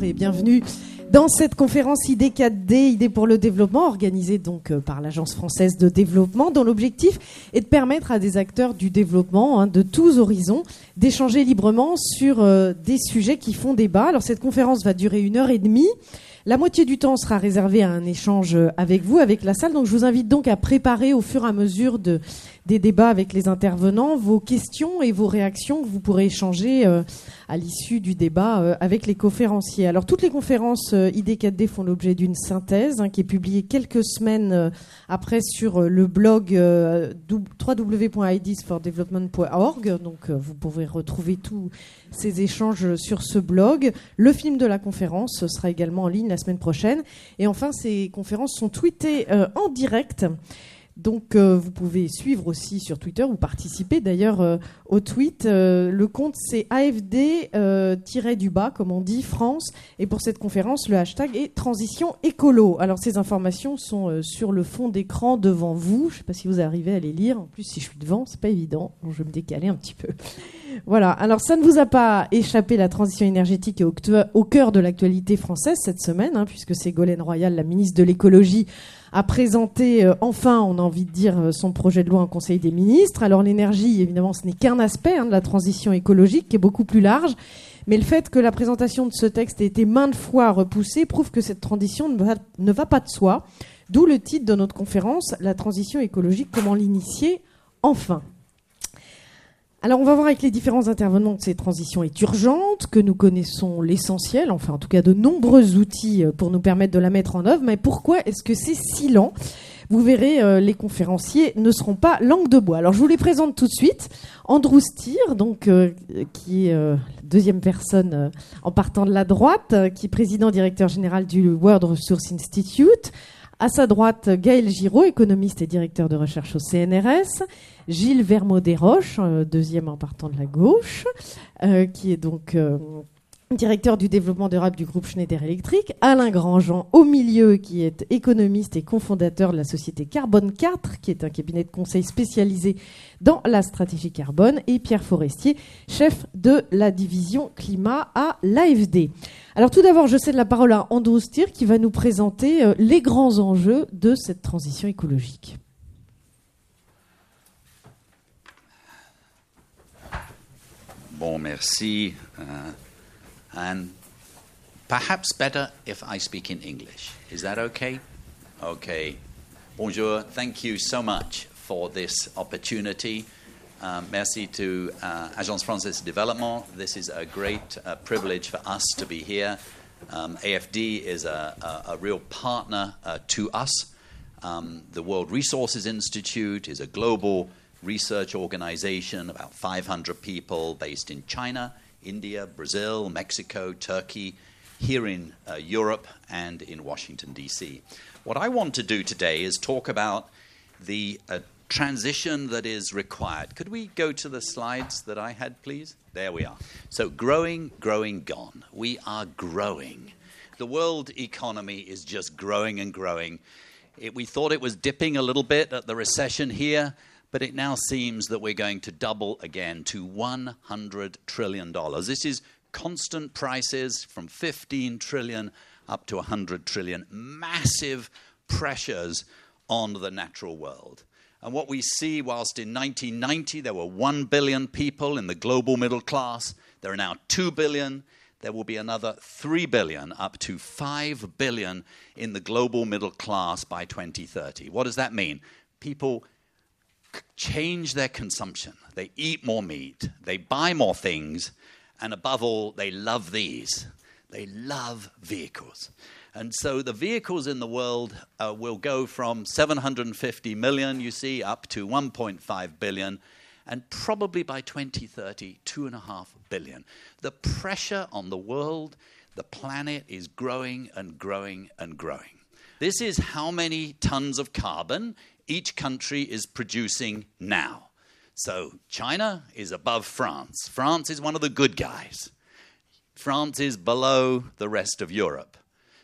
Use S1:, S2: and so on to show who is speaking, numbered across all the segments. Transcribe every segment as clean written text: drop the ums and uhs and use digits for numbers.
S1: bonjour et bienvenue dans cette conférence ID4D, Idées pour le développement, organisée donc par l'Agence française de développement, dont l'objectif est de permettre à des acteurs du développement de tous horizons d'échanger librement sur des sujets qui font débat. Alors cette conférence va durer 1h30. La moitié du temps sera réservée à un échange avec vous, avec la salle. Donc je vous invite donc à préparer au fur et à mesure des débats avec les intervenants vos questions et vos réactions que vous pourrez échanger à l'issue du débat avec les conférenciers. Alors toutes les conférences ID4D font l'objet d'une synthèse qui est publiée quelques semaines après sur le blog www.ideasfordevelopment.org. Donc vous pourrez retrouver tous ces échanges sur ce blog. Le film de la conférence sera également en ligne la semaine prochaine. Et enfin, ces conférences sont tweetées en direct. Donc vous pouvez suivre aussi sur Twitter ou participer d'ailleurs au tweet. Le compte c'est AFD-du-bas comme on dit France, et pour cette conférence le hashtag est transition écolo. Alors ces informations sont sur le fond d'écran devant vous. Je ne sais pas si vous arrivez à les lire. En plus si je suis devant c'est pas évident. Donc, je vais me décaler un petit peu. Voilà, alors ça ne vous a pas échappé, la transition énergétique est au cœur de l'actualité française cette semaine, puisque Ségolène Royal, la ministre de l'écologie, a présenté enfin, on a envie de dire, son projet de loi en Conseil des ministres. Alors l'énergie, évidemment, ce n'est qu'un aspect de la transition écologique qui est beaucoup plus large. Mais le fait que la présentation de ce texte ait été maintes fois repoussée prouve que cette transition ne va pas de soi. D'où le titre de notre conférence, La transition écologique, comment l'initier enfin. Alors on va voir avec les différents intervenants que cette transition est urgente, que nous connaissons l'essentiel, enfin en tout cas de nombreux outils pour nous permettre de la mettre en œuvre. Mais pourquoi est-ce que c'est si lent ? Vous verrez, les conférenciers ne seront pas langue de bois. Alors je vous les présente tout de suite. Andrew Steer, donc, qui est la deuxième personne en partant de la droite, qui est président directeur général du World Resource Institute. À sa droite, Gaël Giraud, économiste et directeur de recherche au CNRS. Gilles Vermaux-Desroches, deuxième en partant de la gauche, qui est donc directeur du développement durable du groupe Schneider Electric. Alain Grandjean, au milieu, qui est économiste et cofondateur de la société Carbone 4, qui est un cabinet de conseil spécialisé dans la stratégie carbone. Et Pierre Forestier, chef de la division climat à l'AFD. Alors tout d'abord, je cède la parole à Andrew Steer qui va nous présenter les grands enjeux de cette transition écologique.
S2: Bon, merci. And perhaps better if I speak in English. Is that okay? Okay. Bonjour. Thank you so much for this opportunity. Merci to Agence Française de Développement. This is a great privilege for us to be here. AFD is a real partner to us. The World Resources Institute is a global research organization, about 500 people based in China, India, Brazil, Mexico, Turkey, here in Europe and in Washington, D.C. What I want to do today is talk about the transition that is required. Could we go to the slides that I had, please? There we are. So growing, gone. We are growing. The world economy is just growing and growing. We thought it was dipping a little bit at the recession here, but it now seems that we're going to double again to $100 trillion. This is constant prices from 15 trillion up to 100 trillion. Massive pressures on the natural world. And what we see, whilst in 1990 there were 1 billion people in the global middle class, there are now 2 billion. There will be another 3 billion, up to 5 billion in the global middle class by 2030. What does that mean? People change their consumption. They eat more meat. They buy more things. And above all, they love these. They love vehicles. And so the vehicles in the world will go from 750 million, you see, up to 1.5 billion. And probably by 2030, 2.5 billion. The pressure on the world, the planet, is growing and growing and growing. This is how many tons of carbon each country is producing now. So China is above France. France is one of the good guys. France is below the rest of Europe.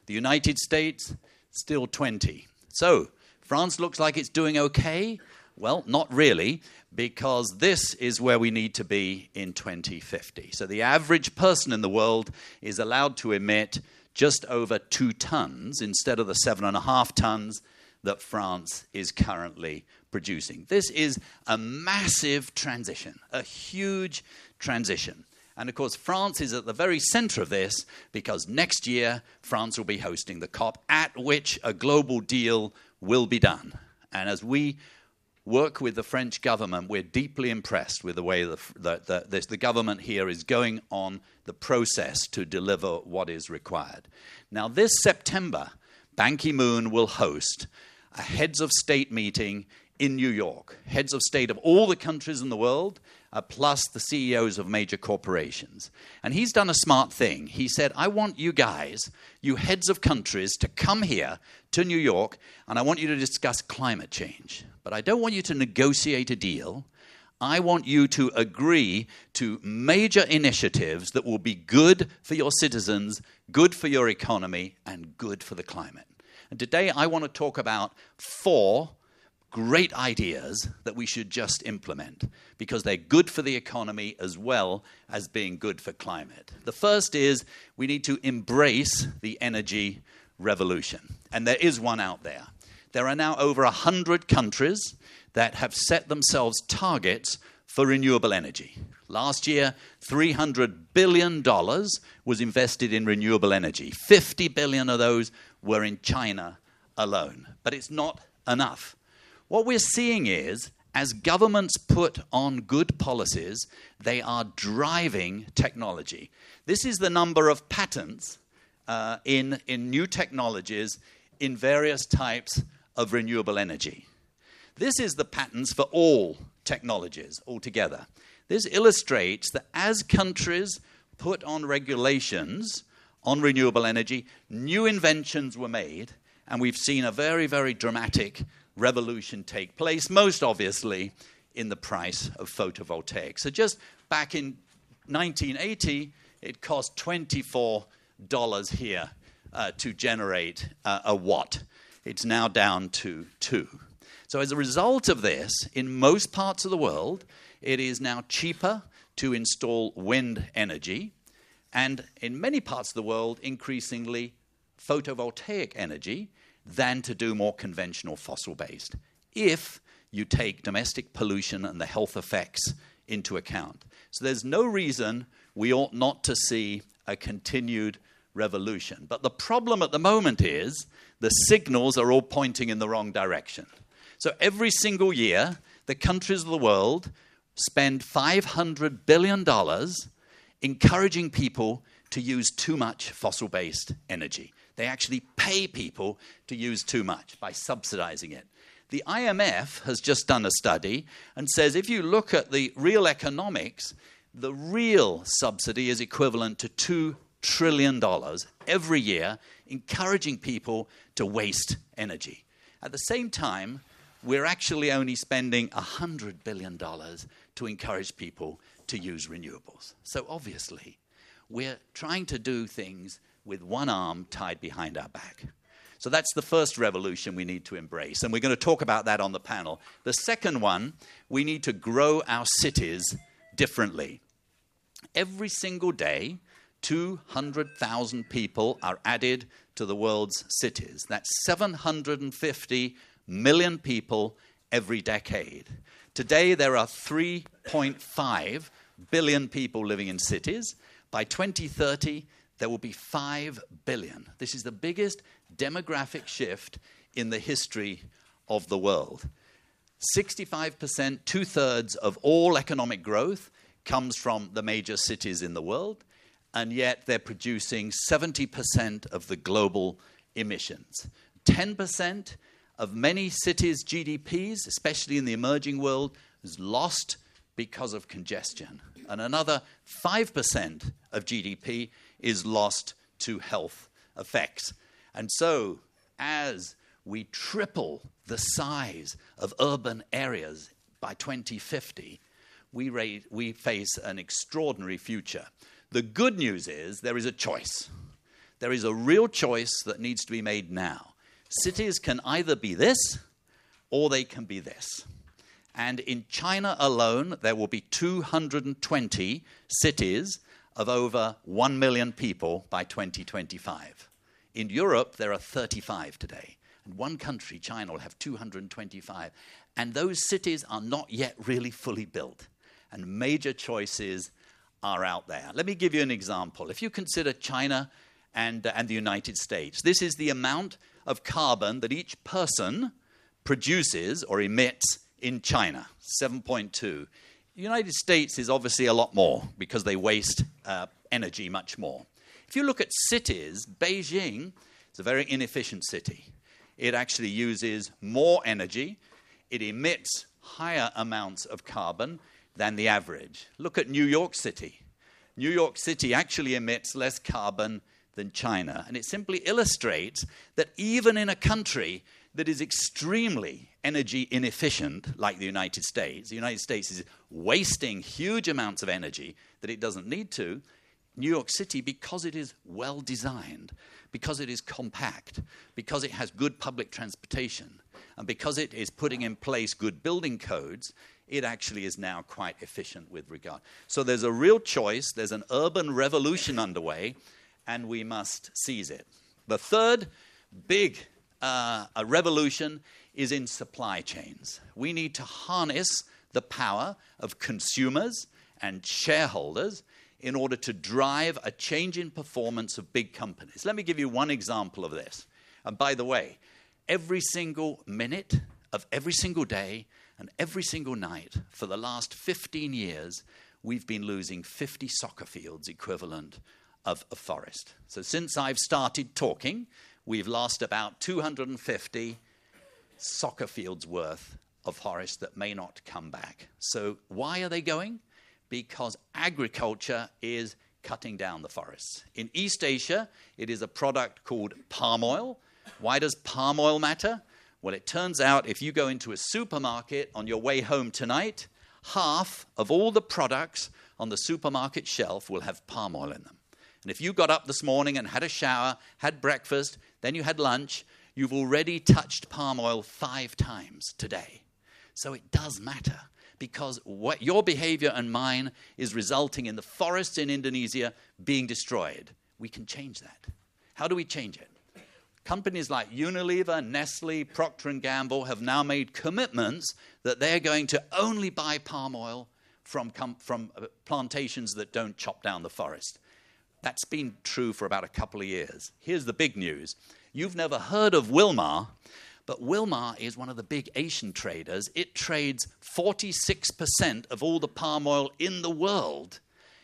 S2: The United States, still 20. So France looks like it's doing okay, Well, not really, because this is where we need to be in 2050. So the average person in the world is allowed to emit just over 2 tons instead of the 7.5 tons that France is currently producing. This is a massive transition, a huge transition. And of course, France is at the very center of this because next year, France will be hosting the COP at which a global deal will be done. And as we work with the French government, we're deeply impressed with the way the government here is going on the process to deliver what is required. Now, this September, Ban Ki-moon will host a heads of state meeting in New York, heads of state of all the countries in the world, plus the CEOs of major corporations. And he's done a smart thing. He said, I want you guys, you heads of countries, to come here to New York, and I want you to discuss climate change. But I don't want you to negotiate a deal. I want you to agree to major initiatives that will be good for your citizens, good for your economy, and good for the climate. And today I want to talk about 4 great ideas that we should just implement because they're good for the economy as well as being good for climate. The first is we need to embrace the energy revolution. And there is one out there. There are now over 100 countries that have set themselves targets for renewable energy. Last year, $300 billion was invested in renewable energy. 50 billion of those were in China alone. But it's not enough. What we're seeing is, as governments put on good policies, they are driving technology. This is the number of patents in new technologies in various types of renewable energy. This is the patents for all technologies altogether. This illustrates that as countries put on regulations on renewable energy, new inventions were made, and we've seen a very, very dramatic revolution take place, most obviously in the price of photovoltaics. So just back in 1980, it cost $24 here to generate a watt. It's now down to 2. So as a result of this, in most parts of the world, it is now cheaper to install wind energy, and in many parts of the world, increasingly photovoltaic energy than to do more conventional fossil-based, if you take domestic pollution and the health effects into account. So there's no reason we ought not to see a continued revolution. But the problem at the moment is the signals are all pointing in the wrong direction. So every single year, the countries of the world spend $500 billion encouraging people to use too much fossil-based energy. They actually pay people to use too much by subsidizing it. The IMF has just done a study and says if you look at the real economics, the real subsidy is equivalent to $2 trillion every year, encouraging people to waste energy. At the same time, we're actually only spending $100 billion to encourage people to use renewables. So obviously, we're trying to do things with one arm tied behind our back. So that's the first revolution we need to embrace, and we're going to talk about that on the panel. The second one, we need to grow our cities differently. Every single day, 200,000 people are added to the world's cities. That's 750 million people every decade. Today, there are 3.5 billion people living in cities. By 2030, there will be 5 billion. This is the biggest demographic shift in the history of the world. 65%, 2/3 of all economic growth comes from the major cities in the world, and yet they're producing 70% of the global emissions. 10% of many cities' GDPs, especially in the emerging world, is lost because of congestion. And another 5% of GDP is lost to health effects. And so, as we triple the size of urban areas by 2050, we face an extraordinary future. The good news is there is a choice. There is a real choice that needs to be made now. Cities can either be this or they can be this. And in China alone, there will be 220 cities of over 1 million people by 2025. In Europe, there are 35 today. And one country, China, will have 225. And those cities are not yet really fully built. And major choices are out there. Let me give you an example. If you consider China and the United States, this is the amount of carbon that each person produces or emits in China, 7.2. The United States is obviously a lot more because they waste energy much more. If you look at cities, Beijing is a very inefficient city. It actually uses more energy. It emits higher amounts of carbon than the average. Look at New York City. New York City actually emits less carbon than China. And it simply illustrates that even in a country that is extremely energy inefficient, like the United States is wasting huge amounts of energy that it doesn't need to. New York City, because it is well designed, because it is compact, because it has good public transportation, and because it is putting in place good building codes, it actually is now quite efficient with regard. So there's a real choice, there's an urban revolution underway, and we must seize it. The third big a revolution is in supply chains. We need to harness the power of consumers and shareholders in order to drive a change in performance of big companies. Let me give you one example of this. And by the way, every single minute of every single day and every single night for the last 15 years, we've been losing 50 soccer fields equivalent of a forest. So since I've started talking, we've lost about 250 soccer fields worth of forest that may not come back. So why are they going? Because agriculture is cutting down the forests. In East Asia, it is a product called palm oil. Why does palm oil matter? Well, it turns out if you go into a supermarket on your way home tonight, half of all the products on the supermarket shelf will have palm oil in them. And if you got up this morning and had a shower, had breakfast, then you had lunch, you've already touched palm oil 5 times today. So it does matter, because what your behavior and mine is resulting in the forests in Indonesia being destroyed. We can change that. How do we change it? Companies like Unilever, Nestle, Procter & Gamble have now made commitments that they're going to only buy palm oil from plantations that don't chop down the forest. That's been true for about a couple of years. Here's the big news. You've never heard of Wilmar, but Wilmar is one of the big Asian traders. It trades 46% of all the palm oil in the world,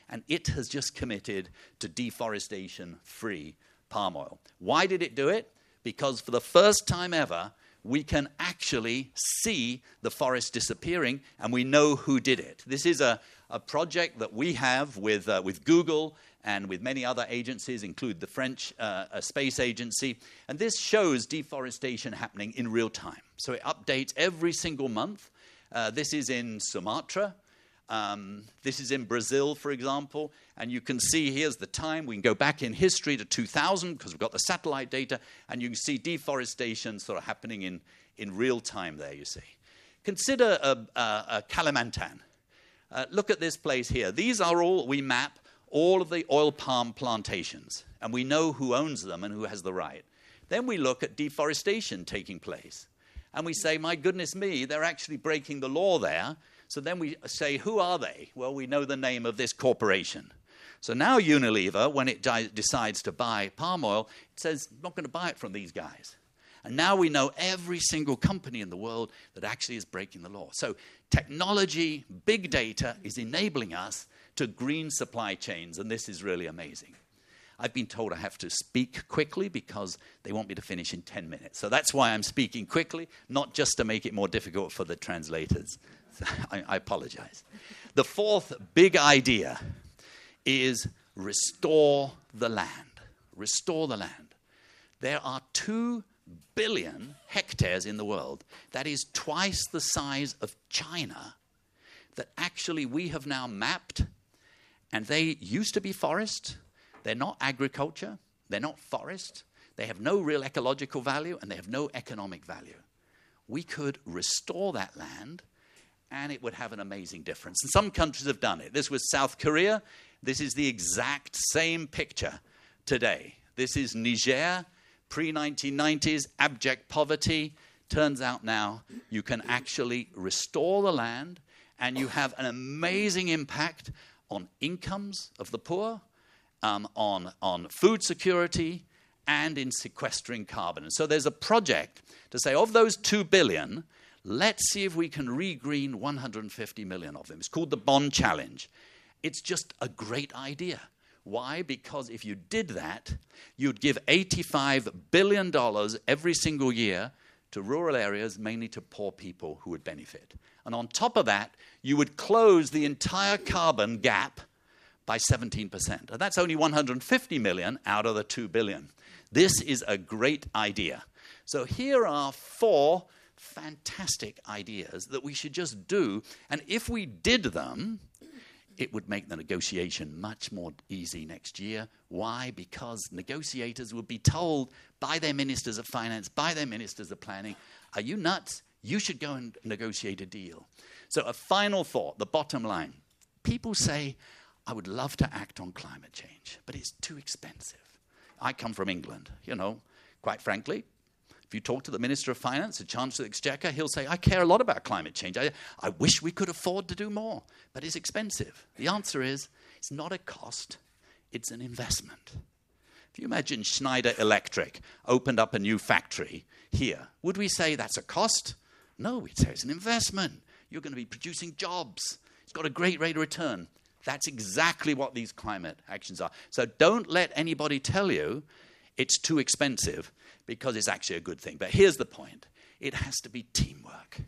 S2: and it has just committed to deforestation-free palm oil. Why did it do it? Because for the first time ever, we can actually see the forest disappearing, and we know who did it. This is a project that we have with Google and with many other agencies, include the French Space Agency. And this shows deforestation happening in real time. So it updates every single month. This is in Sumatra. This is in Brazil, for example. And you can see here's the time. We can go back in history to 2000 because we've got the satellite data. And you can see deforestation sort of happening in real time there, you see. Consider Kalimantan. Look at this place here. These are all, we map all of the oil palm plantations, and we know who owns them and who has the right. Then we look at deforestation taking place, and we say, my goodness me, they're actually breaking the law there. So then we say, who are they? Well, we know the name of this corporation. So now Unilever, when it decides to buy palm oil, it says, I'm not going to buy it from these guys. And now we know every single company in the world that actually is breaking the law. So technology, big data is enabling us to green supply chains, and this is really amazing. I've been told I have to speak quickly because they want me to finish in 10 minutes. So that's why I'm speaking quickly, not just to make it more difficult for the translators. I apologize. The fourth big idea is restore the land. Restore the land. There are 2 billion hectares in the world. That is twice the size of China that actually we have now mapped. And they used to be forest. They're not agriculture. They're not forest. They have no real ecological value, and they have no economic value. We could restore that land and it would have an amazing difference. And some countries have done it. This was South Korea. This is the exact same picture today. This is Niger, pre-1990s, abject poverty. Turns out now you can actually restore the land, and you have an amazing impact on incomes of the poor, on food security, and in sequestering carbon. And so there's a project to say, of those 2 billion, let's see if we can regreen 150 million of them. It's called the Bond Challenge. It's just a great idea. Why? Because if you did that, you'd give $85 billion every single year to rural areas, mainly to poor people who would benefit. And on top of that, you would close the entire carbon gap by 17%. And that's only 150 million out of the 2 billion. This is a great idea. So here are 4 fantastic ideas that we should just do. And if we did them, it would make the negotiation much more easy next year. Why? Because negotiators would be told by their ministers of finance, by their ministers of planning, are you nuts? You should go and negotiate a deal. So a final thought, the bottom line. People say, I would love to act on climate change, but it's too expensive. I come from England, quite frankly. If you talk to the Minister of Finance, the Chancellor of the Exchequer, he'll say, I care a lot about climate change. I wish we could afford to do more, but it's expensive. The answer is, it's not a cost, it's an investment. If you imagine Schneider Electric opened up a new factory here, would we say that's a cost? No, we'd say it's an investment. You're going to be producing jobs. It's got a great rate of return. That's exactly what these climate actions are. So don't let anybody tell you it's too expensive, because it's actually a good thing. But here's the point. It has to be teamwork.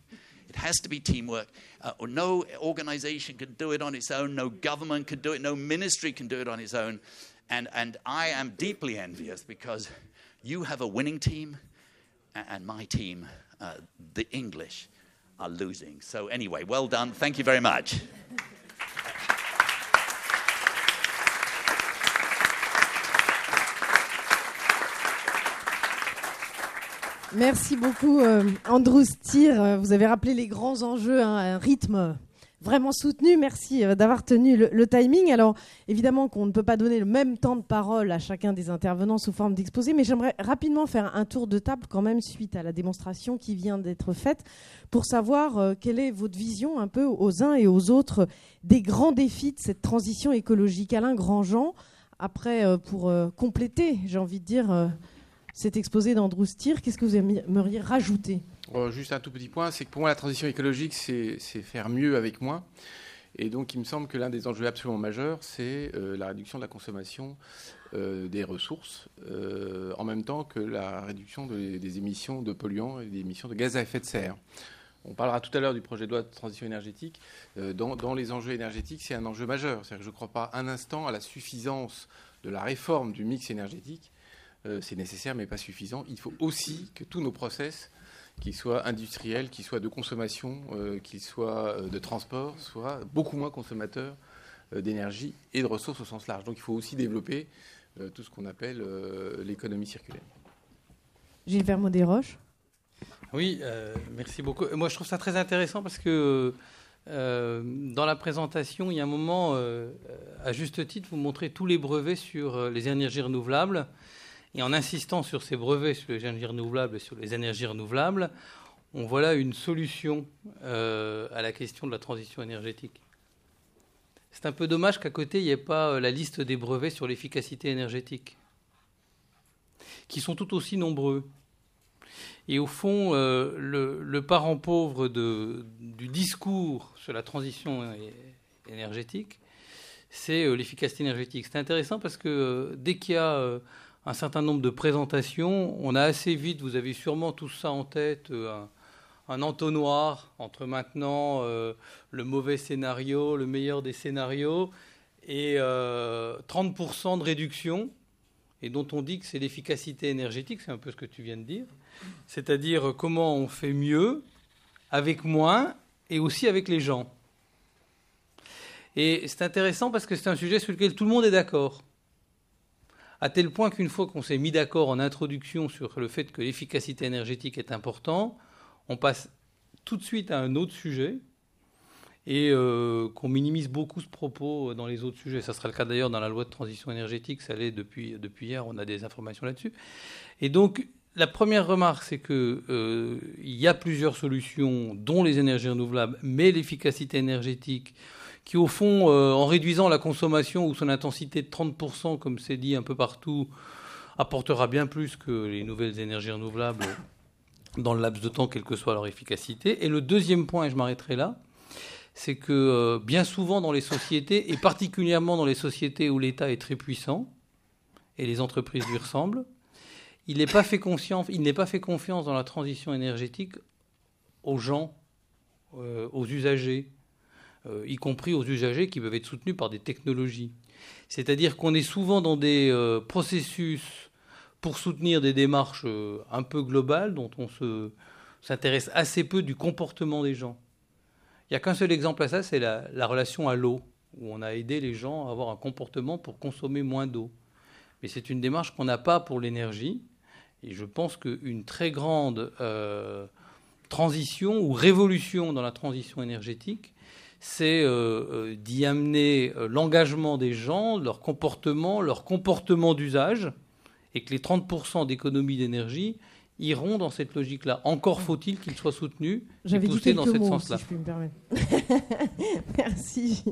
S2: It has to be teamwork. No organization can do it on its own. No government can do it. No ministry can do it on its own. And I am deeply envious, because you have a winning team, and my team, the English, are losing. So anyway, well done. Thank you very much.
S1: Merci beaucoup, Andrew Steer. Vous avez rappelé les grands enjeux, un rythme vraiment soutenu. Merci d'avoir tenu le timing. Alors, évidemment qu'on ne peut pas donner le même temps de parole à chacun des intervenants sous forme d'exposé, mais j'aimerais rapidement faire un tour de table quand même suite à la démonstration qui vient d'être faite pour savoir quelle est votre vision un peu aux uns et aux autres des grands défis de cette transition écologique. Alain Grandjean, après, pour compléter, j'ai envie de dire... cet exposé d'Andrew Steer, qu'est-ce que vous aimeriez rajouter ?
S3: Juste un tout petit point, c'est que pour moi la transition écologique, c'est faire mieux avec moins. Et donc il me semble que l'un des enjeux absolument majeurs, c'est la réduction de la consommation des ressources, en même temps que la réduction des émissions de polluants et des émissions de gaz à effet de serre. On parlera tout à l'heure du projet de loi de transition énergétique. Dans les enjeux énergétiques, c'est un enjeu majeur. C'est-à-dire que je ne crois pas un instant à la suffisance de la réforme du mix énergétique. C'est nécessaire mais pas suffisant. Il faut aussi que tous nos process, qu'ils soient industriels, qu'ils soient de consommation, qu'ils soient de transport, soient beaucoup moins consommateurs d'énergie et de ressources au sens large. Donc il faut aussi développer tout ce qu'on appelle l'économie circulaire.
S1: Gilles Vermont-Desroches.
S4: Oui, merci beaucoup. Moi je trouve ça très intéressant parce que dans la présentation, il y a un moment, à juste titre, vous montrez tous les brevets sur les énergies renouvelables. Et en insistant sur ces brevets sur les énergies renouvelables et sur les énergies renouvelables, on voit là une solution à la question de la transition énergétique. C'est un peu dommage qu'à côté, il n'y ait pas la liste des brevets sur l'efficacité énergétique, qui sont tout aussi nombreux. Et au fond, le parent pauvre du discours sur la transition énergétique, c'est l'efficacité énergétique. C'est intéressant parce que dès qu'il y a... un certain nombre de présentations, on a assez vite, vous avez sûrement tout ça en tête, un entonnoir entre maintenant le mauvais scénario, le meilleur des scénarios, et 30% de réduction, et dont on dit que c'est l'efficacité énergétique, c'est un peu ce que tu viens de dire, c'est-à-dire comment on fait mieux, avec moins, et aussi avec les gens. Et c'est intéressant parce que c'est un sujet sur lequel tout le monde est d'accord. À tel point qu'une fois qu'on s'est mis d'accord en introduction sur le fait que l'efficacité énergétique est important, on passe tout de suite à un autre sujet, et qu'on minimise beaucoup ce propos dans les autres sujets. Ça sera le cas d'ailleurs dans la loi de transition énergétique, ça l'est depuis hier, on a des informations là-dessus. Et donc, la première remarque, c'est qu'il y a plusieurs solutions, dont les énergies renouvelables, mais l'efficacité énergétique, qui au fond, en réduisant la consommation ou son intensité de 30%, comme c'est dit un peu partout, apportera bien plus que les nouvelles énergies renouvelables dans le laps de temps, quelle que soit leur efficacité. Et le deuxième point, et je m'arrêterai là, c'est que bien souvent dans les sociétés, et particulièrement dans les sociétés où l'État est très puissant, et les entreprises lui ressemblent, il n'est pas fait confiance dans la transition énergétique aux gens, aux usagers, y compris aux usagers qui peuvent être soutenus par des technologies. C'est-à-dire qu'on est souvent dans des processus pour soutenir des démarches un peu globales dont on s'intéresse assez peu du comportement des gens. Il n'y a qu'un seul exemple à ça, c'est la relation à l'eau, où on a aidé les gens à avoir un comportement pour consommer moins d'eau. Mais c'est une démarche qu'on n'a pas pour l'énergie. Et je pense qu'une très grande transition ou révolution dans la transition énergétique, c'est d'y amener l'engagement des gens, leur comportement d'usage, et que les 30% d'économie d'énergie iront dans cette logique-là. Encore faut-il qu'ils soient soutenus et poussés dans ce sens-là.
S1: Si je puis me permettre. Merci.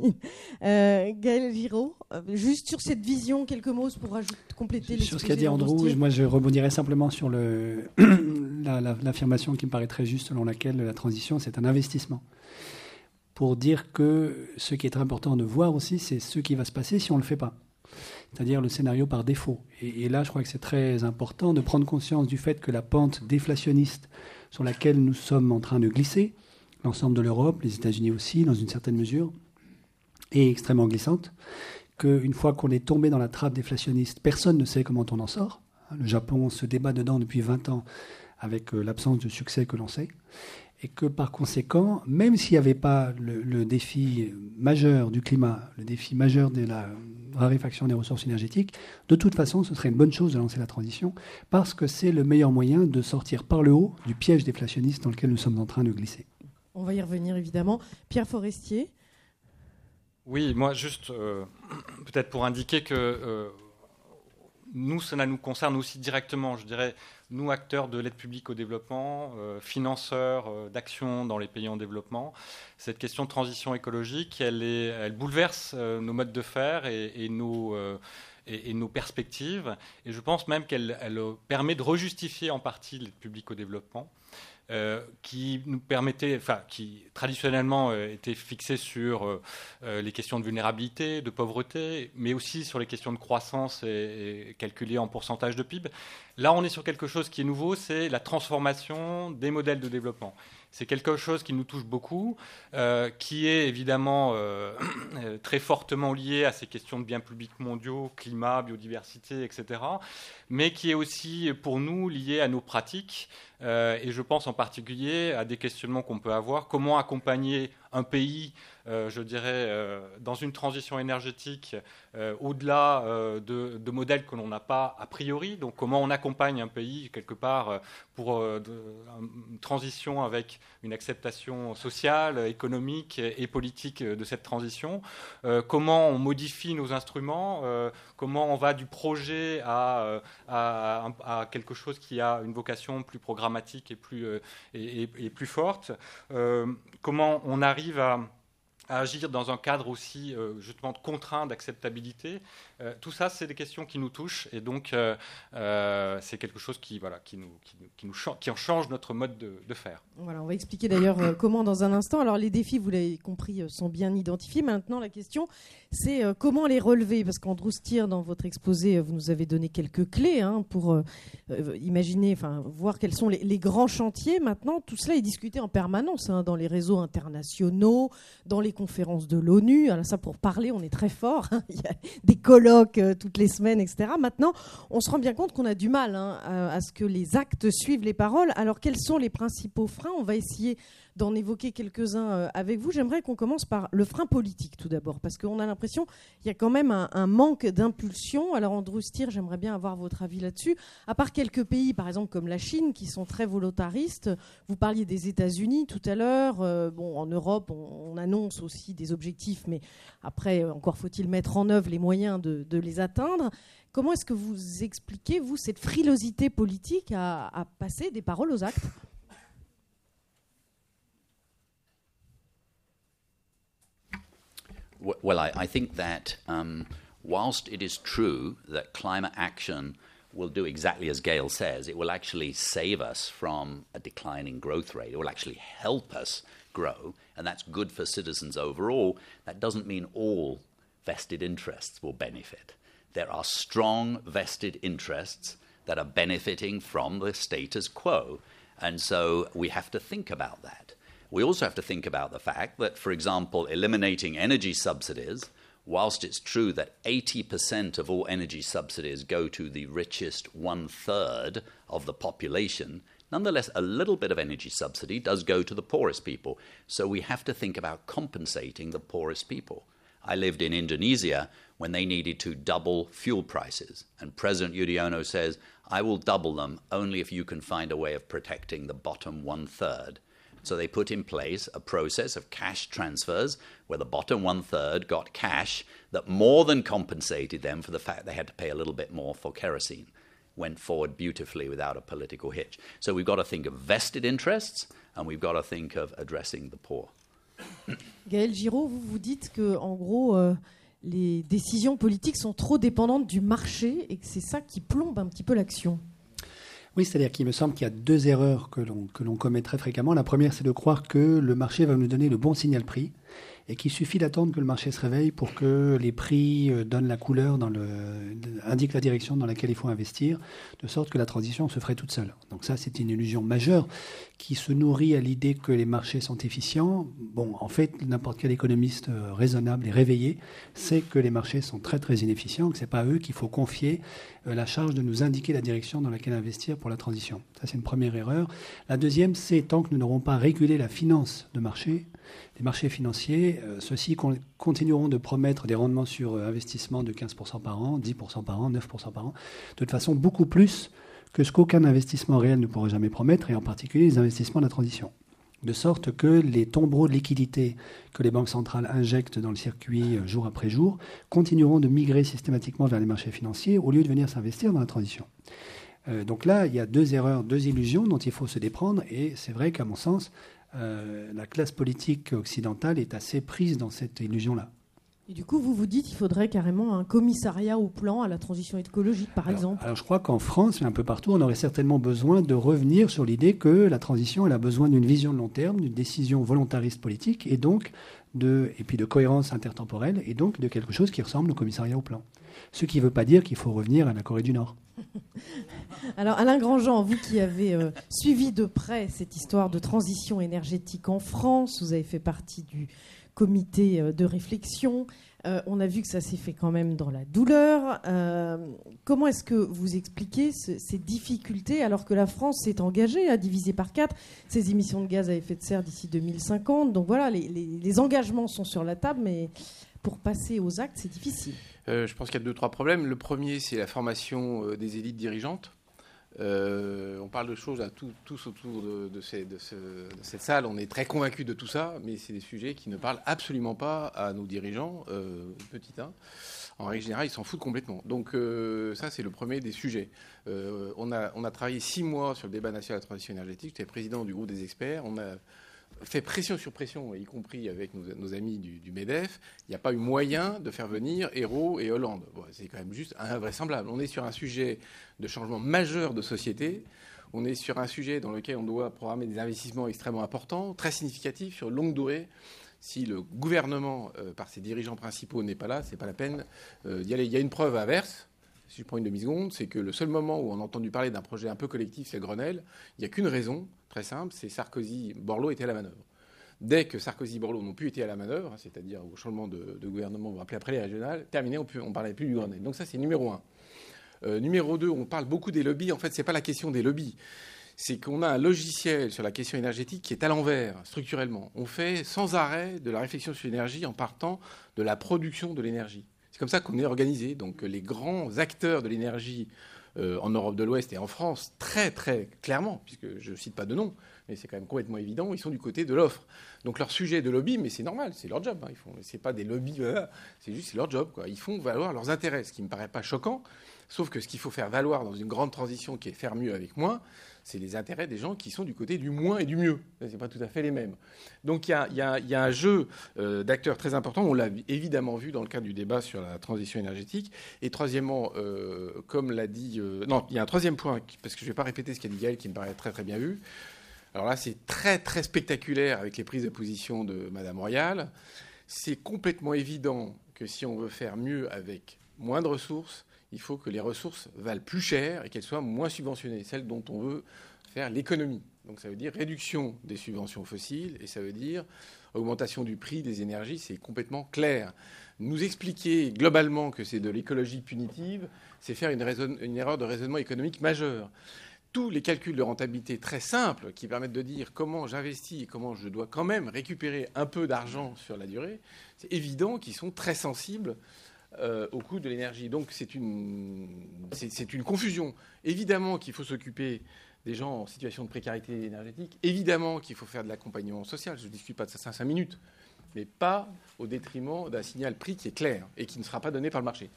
S1: Gaël Giraud, juste sur cette vision, quelques mots pour compléter l'exposé.
S5: Sur ce qu'a dit Andrew, moi je rebondirais simplement sur l'affirmation qui me paraît très juste, selon laquelle la transition, c'est un investissement. Pour dire que ce qui est très important de voir aussi, c'est ce qui va se passer si on ne le fait pas. C'est-à-dire le scénario par défaut. Et là, je crois que c'est très important de prendre conscience du fait que la pente déflationniste sur laquelle nous sommes en train de glisser, l'ensemble de l'Europe, les États-Unis aussi, dans une certaine mesure, est extrêmement glissante, qu'une fois qu'on est tombé dans la trappe déflationniste, personne ne sait comment on en sort. Le Japon se débat dedans depuis 20 ans avec l'absence de succès que l'on sait. Et que par conséquent, même s'il n'y avait pas le défi majeur du climat, le défi majeur de la raréfaction des ressources énergétiques, de toute façon, ce serait une bonne chose de lancer la transition, parce que c'est le meilleur moyen de sortir par le haut du piège déflationniste dans lequel nous sommes en train de glisser.
S1: On va y revenir évidemment. Pierre Forestier.
S6: Oui, moi juste peut-être pour indiquer que nous, cela nous concerne aussi directement, je dirais, nous, acteurs de l'aide publique au développement, financeurs d'actions dans les pays en développement. Cette question de transition écologique, elle bouleverse nos modes de faire et nos perspectives. Et je pense même qu'elle permet de rejustifier en partie l'aide publique au développement. Qui nous permettait, qui traditionnellement était fixé sur les questions de vulnérabilité, de pauvreté, mais aussi sur les questions de croissance et calculées en pourcentage de PIB. Là, on est sur quelque chose qui est nouveau, c'est la transformation des modèles de développement. C'est quelque chose qui nous touche beaucoup, qui est évidemment très fortement lié à ces questions de biens publics mondiaux, climat, biodiversité, etc., mais qui est aussi pour nous lié à nos pratiques, et je pense en particulier à des questionnements qu'on peut avoir. Comment accompagner un pays, je dirais, dans une transition énergétique au-delà de modèles que l'on n'a pas a priori. Donc comment on accompagne un pays quelque part pour une transition avec une acceptation sociale, économique et politique de cette transition. Comment on modifie nos instruments, comment on va du projet à quelque chose qui a une vocation plus programmatique et plus forte. Comment on arrive à agir dans un cadre aussi justement de contraint, d'acceptabilité. Tout ça, c'est des questions qui nous touchent et donc c'est quelque chose qui en change notre mode de faire.
S1: Voilà, on va expliquer d'ailleurs comment dans un instant. Alors les défis, vous l'avez compris, sont bien identifiés. Maintenant, la question, c'est comment les relever, parce qu'Andrew Stier, dans votre exposé, vous nous avez donné quelques clés pour imaginer, voir quels sont les grands chantiers. Maintenant, tout cela est discuté en permanence dans les réseaux internationaux, dans les conférences de l'ONU. Alors ça, pour parler, on est très fort. Il y a des colloques toutes les semaines, etc. Maintenant, on se rend bien compte qu'on a du mal à ce que les actes suivent les paroles. Alors, quels sont les principaux freins ? On va essayer d'en évoquer quelques-uns avec vous. J'aimerais qu'on commence par le frein politique tout d'abord, parce qu'on a l'impression qu'il y a quand même un manque d'impulsion. Alors Andrew Stier, j'aimerais bien avoir votre avis là-dessus. À part quelques pays, par exemple comme la Chine, qui sont très volontaristes, vous parliez des États-Unis tout à l'heure. En Europe, on annonce aussi des objectifs, mais après, encore faut-il mettre en œuvre les moyens de les atteindre. Comment est-ce que vous expliquez, vous, cette frilosité politique à passer des paroles aux actes ?
S2: Well, I think that whilst it is true that climate action will do exactly as Gail says, it will actually save us from a declining growth rate. It will actually help us grow, and that's good for citizens overall. That doesn't mean all vested interests will benefit. There are strong vested interests that are benefiting from the status quo, and so we have to think about that. We also have to think about the fact that, for example, eliminating energy subsidies, whilst it's true that 80% of all energy subsidies go to the richest 1/3 of the population, nonetheless, a little bit of energy subsidy does go to the poorest people. So we have to think about compensating the poorest people. I lived in Indonesia when they needed to double fuel prices. And President Yudhoyono says, I will double them only if you can find a way of protecting the bottom 1/3. So they put in place a process of cash transfers where the bottom 1/3 got cash that more than compensated them for the fact they had to pay a little bit more for kerosene. Went forward beautifully without a political hitch. So we've got to think of vested interests and we've got to think of addressing the poor.
S1: Gaël Giraud, vous dites que, en gros, les décisions politiques sont trop dépendantes du marché et que c'est ça qui plombe un petit peu l'action.
S5: Oui, c'est-à-dire qu'il me semble qu'il y a deux erreurs que l'on commet très fréquemment. La première, c'est de croire que le marché va nous donner le bon signal prix et qu'il suffit d'attendre que le marché se réveille pour que les prix donnent la couleur, indiquent la direction dans laquelle il faut investir, de sorte que la transition se ferait toute seule. Donc ça, c'est une illusion majeure qui se nourrit à l'idée que les marchés sont efficients. Bon, en fait, n'importe quel économiste raisonnable et réveillé sait que les marchés sont très très inefficients, que ce n'est pas à eux qu'il faut confier la charge de nous indiquer la direction dans laquelle investir pour la transition. Ça, c'est une première erreur. La deuxième, c'est tant que nous n'aurons pas régulé la finance de marché, les marchés financiers, ceux-ci continueront de promettre des rendements sur investissement de 15% par an, 10% par an, 9% par an, de toute façon beaucoup plus que ce qu'aucun investissement réel ne pourra jamais promettre, et en particulier les investissements de la transition. De sorte que les tombereaux de liquidités que les banques centrales injectent dans le circuit jour après jour continueront de migrer systématiquement vers les marchés financiers au lieu de venir s'investir dans la transition. Donc là, il y a deux erreurs, deux illusions dont il faut se déprendre, et c'est vrai qu'à mon sens, la classe politique occidentale est assez prise dans cette illusion-là.
S1: Et du coup, vous dites qu'il faudrait carrément un commissariat au plan à la transition écologique, par exemple.
S5: Alors je crois qu'en France, mais un peu partout, on aurait certainement besoin de revenir sur l'idée que la transition, elle a besoin d'une vision de long terme, d'une décision volontariste politique, et donc puis de cohérence intertemporelle, et donc de quelque chose qui ressemble au commissariat au plan. Ce qui ne veut pas dire qu'il faut revenir à la Corée du Nord.
S1: Alors Alain Grandjean, vous qui avez suivi de près cette histoire de transition énergétique en France, vous avez fait partie du comité de réflexion, on a vu que ça s'est fait quand même dans la douleur. Comment est-ce que vous expliquez ces difficultés alors que la France s'est engagée à diviser par 4 ses émissions de gaz à effet de serre d'ici 2050 ? Donc voilà, les engagements sont sur la table, mais pour passer aux actes, c'est difficile.
S3: Je pense qu'il y a 2-3 problèmes. Le premier, c'est la formation des élites dirigeantes. On parle de choses tous autour de cette salle. On est très convaincus de tout ça, mais c'est des sujets qui ne parlent absolument pas à nos dirigeants, petit 1. En règle générale, ils s'en foutent complètement. Donc ça, c'est le premier des sujets. On a travaillé 6 mois sur le débat national de la transition énergétique. J'étais président du groupe des experts. On a fait pression sur pression, y compris avec nos amis du MEDEF. Il n'y a pas eu moyen de faire venir Ayrault et Hollande. Bon, c'est quand même juste invraisemblable. On est sur un sujet de changement majeur de société. On est sur un sujet dans lequel on doit programmer des investissements extrêmement importants, très significatifs, sur longue durée. Si le gouvernement, par ses dirigeants principaux, n'est pas là, c'est pas la peine d'y aller. Il y a une preuve inverse. Si je prends une demi-seconde, c'est que le seul moment où on a entendu parler d'un projet un peu collectif, c'est Grenelle. Il n'y a qu'une raison, très simple, c'est Sarkozy-Borloo étaient à la manœuvre. Dès que Sarkozy-Borloo n'ont plus été à la manœuvre, c'est-à-dire au changement de gouvernement, vous vous rappelez après les régionales, terminé, on ne parlait plus du Grenelle. Donc ça, c'est numéro 1. Numéro 2, on parle beaucoup des lobbies. En fait, ce n'est pas la question des lobbies. C'est qu'on a un logiciel sur la question énergétique qui est à l'envers, structurellement. On fait sans arrêt de la réflexion sur l'énergie en partant de la production de l'énergie. C'est comme ça qu'on est organisé. Donc les grands acteurs de l'énergie en Europe de l'Ouest et en France, très très clairement, puisque je ne cite pas de nom, mais c'est quand même complètement évident, ils sont du côté de l'offre. Donc leur sujet de lobby, mais c'est normal, c'est leur job. C'est pas des lobbies, c'est leur job, quoi. Ils font valoir leurs intérêts, ce qui ne me paraît pas choquant. Sauf que ce qu'il faut faire valoir dans une grande transition qui est faire mieux avec moins, c'est les intérêts des gens qui sont du côté du moins et du mieux. Ce n'est pas tout à fait les mêmes. Donc il y a un jeu d'acteurs très important. On l'a évidemment vu dans le cadre du débat sur la transition énergétique. Et troisièmement, comme l'a dit... non, il y a un troisième point, parce que je ne vais pas répéter ce qu'a dit Gaël, qui me paraît très très bien vu. Alors là, c'est très très spectaculaire avec les prises de position de Madame Royal. C'est complètement évident que si on veut faire mieux avec moins de ressources, il faut que les ressources valent plus cher et qu'elles soient moins subventionnées, celles dont on veut faire l'économie. Donc ça veut dire réduction des subventions fossiles et ça veut dire augmentation du prix des énergies, c'est complètement clair. Nous expliquer globalement que c'est de l'écologie punitive, c'est faire une erreur de raisonnement économique majeure. Tous les calculs de rentabilité très simples qui permettent de dire comment j'investis et comment je dois quand même récupérer un peu d'argent sur la durée, c'est évident qu'ils sont très sensibles au coût de l'énergie. Donc c'est une confusion. Évidemment qu'il faut s'occuper des gens en situation de précarité énergétique. Évidemment qu'il faut faire de l'accompagnement social. Je ne discute pas de ça 5 minutes. Mais pas au détriment d'un signal prix qui est clair et qui ne sera pas donné par le marché.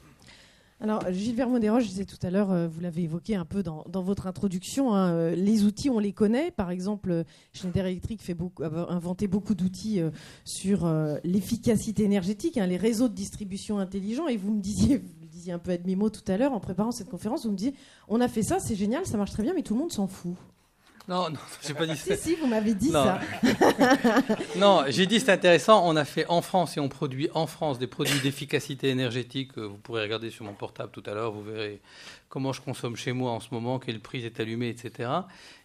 S1: Alors, Gilles Vermont-Desroches, je disais tout à l'heure, vous l'avez évoqué un peu dans votre introduction, hein, les outils, on les connaît. Par exemple, Schneider Electric a inventé beaucoup d'outils sur l'efficacité énergétique, hein, les réseaux de distribution intelligents. Et vous le disiez un peu à demi-mot tout à l'heure, en préparant cette conférence, vous me disiez, on a fait ça, c'est génial, ça marche très bien, mais tout le monde s'en fout.
S4: Non, j'ai pas dit ça.
S1: Si, vous m'avez dit ça.
S4: Non, j'ai dit c'est intéressant. On a fait en France et on produit en France des produits d'efficacité énergétique. Vous pourrez regarder sur mon portable tout à l'heure. Vous verrez comment je consomme chez moi en ce moment, quel prix est allumé, etc.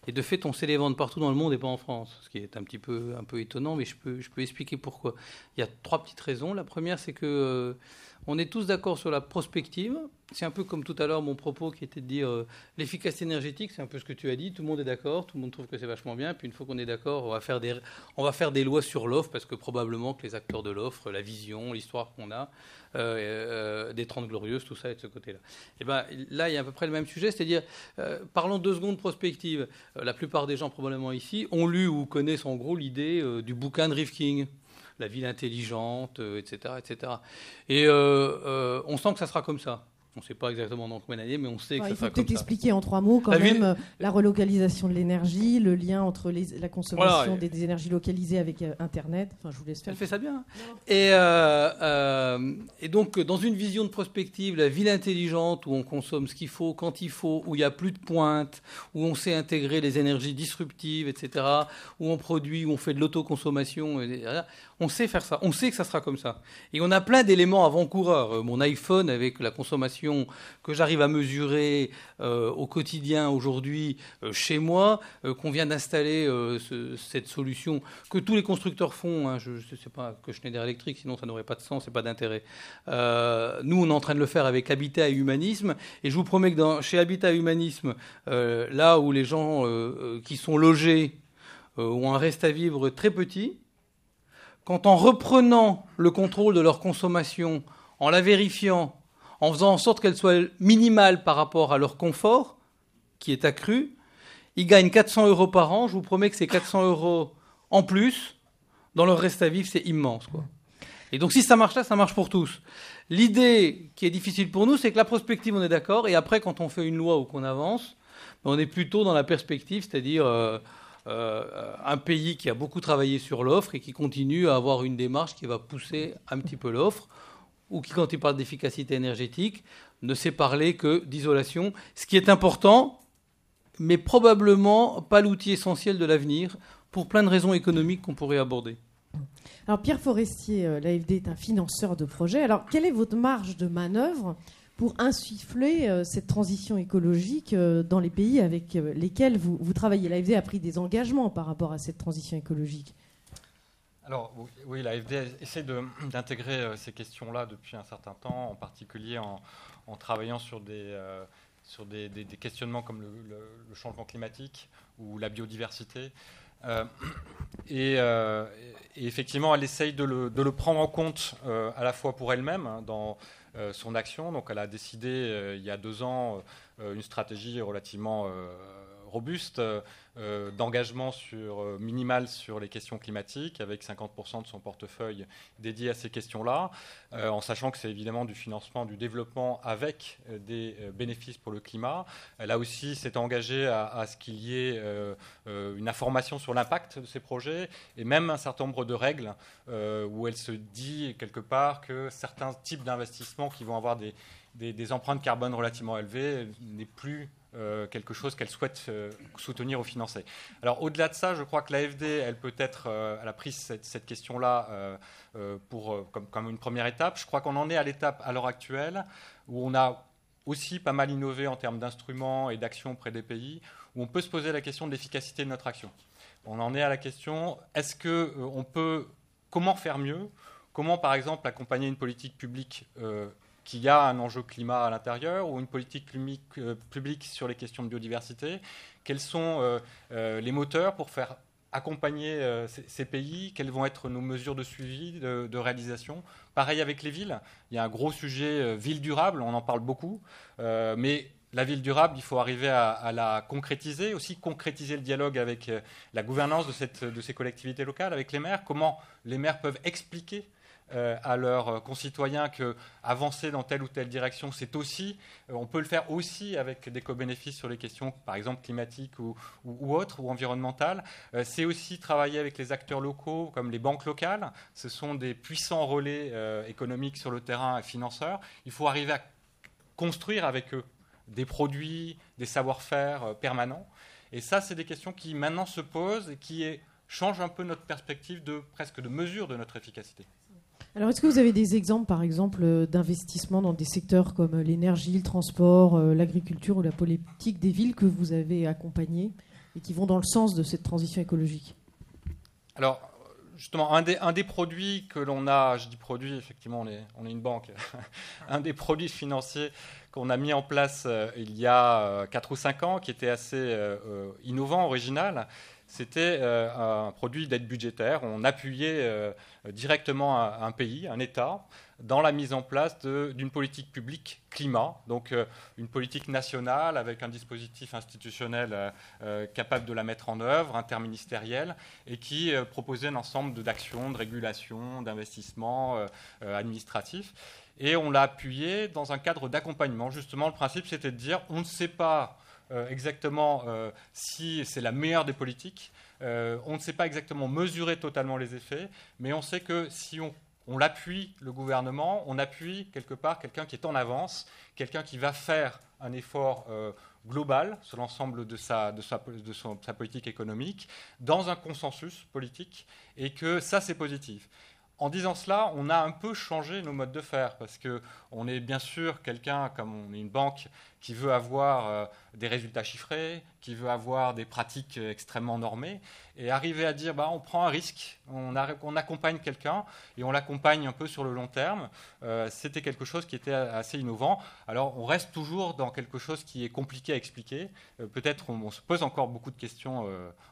S4: Et de fait, on sait les vendre partout dans le monde et pas en France, ce qui est un peu étonnant, mais je peux expliquer pourquoi. Il y a 3 petites raisons. La première, c'est que on est tous d'accord sur la prospective. C'est un peu comme tout à l'heure mon propos qui était de dire l'efficacité énergétique, c'est un peu ce que tu as dit. Tout le monde est d'accord, tout le monde trouve que c'est vachement bien. Puis une fois qu'on est d'accord, on va faire des lois sur l'offre parce que probablement que les acteurs de l'offre, la vision, l'histoire qu'on a, des 30 Glorieuses, tout ça est de ce côté-là. Et ben là, il y a à peu près le même sujet, c'est-à-dire, parlons 2 secondes prospective. La plupart des gens probablement ici ont lu ou connaissent en gros l'idée du bouquin de Rifkin. La ville intelligente, etc., etc. Et on sent que ça sera comme ça. On ne sait pas exactement dans combien d'années, mais on sait que ça sera comme ça.
S1: Il faut peut-être expliquer en 3 mots quand même la relocalisation de l'énergie, le lien entre la consommation des énergies localisées avec Internet. Enfin, je vous laisse faire.
S4: Elle fait ça bien. Et donc, dans une vision de prospective, la ville intelligente où on consomme ce qu'il faut, quand il faut, où il n'y a plus de pointe, où on sait intégrer les énergies disruptives, etc., où on produit, où on fait de l'autoconsommation, on sait faire ça. On sait que ça sera comme ça. Et on a plein d'éléments avant-coureurs. Mon iPhone avec la consommation que j'arrive à mesurer au quotidien aujourd'hui chez moi, qu'on vient d'installer cette solution que tous les constructeurs font. Hein, je ne sais pas que Schneider Electric, sinon ça n'aurait pas de sens et pas d'intérêt. Nous, on est en train de le faire avec Habitat et Humanisme. Et je vous promets que chez Habitat et Humanisme, là où les gens qui sont logés ont un reste à vivre très petit, quand en reprenant le contrôle de leur consommation, en la vérifiant, en faisant en sorte qu'elle soit minimale par rapport à leur confort, qui est accru, ils gagnent 400 € par an. Je vous promets que ces 400 € en plus, dans leur reste à vivre, c'est immense, quoi. Et donc si ça marche là, ça marche pour tous. L'idée qui est difficile pour nous, c'est que la prospective, on est d'accord, et après, quand on fait une loi ou qu'on avance, on est plutôt dans la perspective, c'est-à-dire un pays qui a beaucoup travaillé sur l'offre et qui continue à avoir une démarche qui va pousser un petit peu l'offre, ou qui, quand il parle d'efficacité énergétique, ne sait parler que d'isolation, ce qui est important, mais probablement pas l'outil essentiel de l'avenir, pour plein de raisons économiques qu'on pourrait aborder.
S1: Alors Pierre Forestier, l'AFD est un financeur de projet. Alors quelle est votre marge de manœuvre pour insuffler cette transition écologique dans les pays avec lesquels vous travaillez? L'AFD a pris des engagements par rapport à cette transition écologique.
S6: Alors oui, l'AFD essaie d'intégrer ces questions-là depuis un certain temps, en particulier en travaillant sur des questionnements comme le changement climatique ou la biodiversité. Et effectivement, elle essaye de le prendre en compte à la fois pour elle-même, hein, son action. Donc elle a décidé il y a 2 ans une stratégie relativement robuste d'engagement minimal sur les questions climatiques, avec 50% de son portefeuille dédié à ces questions-là, en sachant que c'est évidemment du financement du développement avec des bénéfices pour le climat. Elle a aussi s'est engagée à ce qu'il y ait une information sur l'impact de ces projets, et même un certain nombre de règles où elle se dit quelque part que certains types d'investissements qui vont avoir des empreintes carbone relativement élevées n'est plus quelque chose qu'elle souhaite soutenir ou financer. Alors au-delà de ça, je crois que l'AFD, elle a pris cette question-là comme une première étape. Je crois qu'on en est à l'étape à l'heure actuelle où on a aussi pas mal innové en termes d'instruments et d'actions auprès des pays, où on peut se poser la question de l'efficacité de notre action. On en est à la question, comment faire mieux ? Comment, par exemple, accompagner une politique publique qui a un enjeu climat à l'intérieur, ou une politique publique sur les questions de biodiversité? Quels sont les moteurs pour faire accompagner ces pays? Quelles vont être nos mesures de suivi, de réalisation? Pareil avec les villes. Il y a un gros sujet ville durable, on en parle beaucoup, mais la ville durable, il faut arriver à la concrétiser, aussi concrétiser le dialogue avec la gouvernance de ces collectivités locales, avec les maires. Comment les maires peuvent expliquer à leurs concitoyens qu'avancer dans telle ou telle direction, c'est aussi, on peut le faire aussi avec des co-bénéfices sur les questions, par exemple climatiques ou autres, ou environnementales. C'est aussi travailler avec les acteurs locaux, comme les banques locales. Ce sont des puissants relais économiques sur le terrain et financeurs. Il faut arriver à construire avec eux des produits, des savoir-faire permanents. Et ça, c'est des questions qui maintenant se posent et qui changent un peu notre perspective presque de mesure de notre efficacité.
S1: Alors, est-ce que vous avez des exemples, par exemple, d'investissements dans des secteurs comme l'énergie, le transport, l'agriculture ou la politique des villes que vous avez accompagnés et qui vont dans le sens de cette transition écologique?
S6: Alors, justement, un des produits que l'on a, je dis produit, effectivement, on est une banque, un des produits financiers qu'on a mis en place il y a 4 ou 5 ans, qui était assez innovant, original, c'était un produit d'aide budgétaire. On appuyait directement un pays, un État, dans la mise en place d'une politique publique climat, donc une politique nationale avec un dispositif institutionnel capable de la mettre en œuvre, interministériel, et qui proposait un ensemble d'actions, de régulations, d'investissements administratifs. Et on l'a appuyé dans un cadre d'accompagnement. Justement, le principe, c'était de dire on ne sait pas exactement si c'est la meilleure des politiques, on ne sait pas exactement mesurer totalement les effets, mais on sait que si on l'appuie, le gouvernement, on appuie quelque part quelqu'un qui est en avance, quelqu'un qui va faire un effort global sur l'ensemble de sa politique économique, dans un consensus politique, et que ça, c'est positif. En disant cela, on a un peu changé nos modes de faire, parce qu'on est bien sûr quelqu'un, comme on est une banque, qui veut avoir des résultats chiffrés, qui veut avoir des pratiques extrêmement normées, et arriver à dire on prend un risque, on accompagne quelqu'un, et on l'accompagne un peu sur le long terme, c'était quelque chose qui était assez innovant. Alors on reste toujours dans quelque chose qui est compliqué à expliquer, peut-être on se pose encore beaucoup de questions,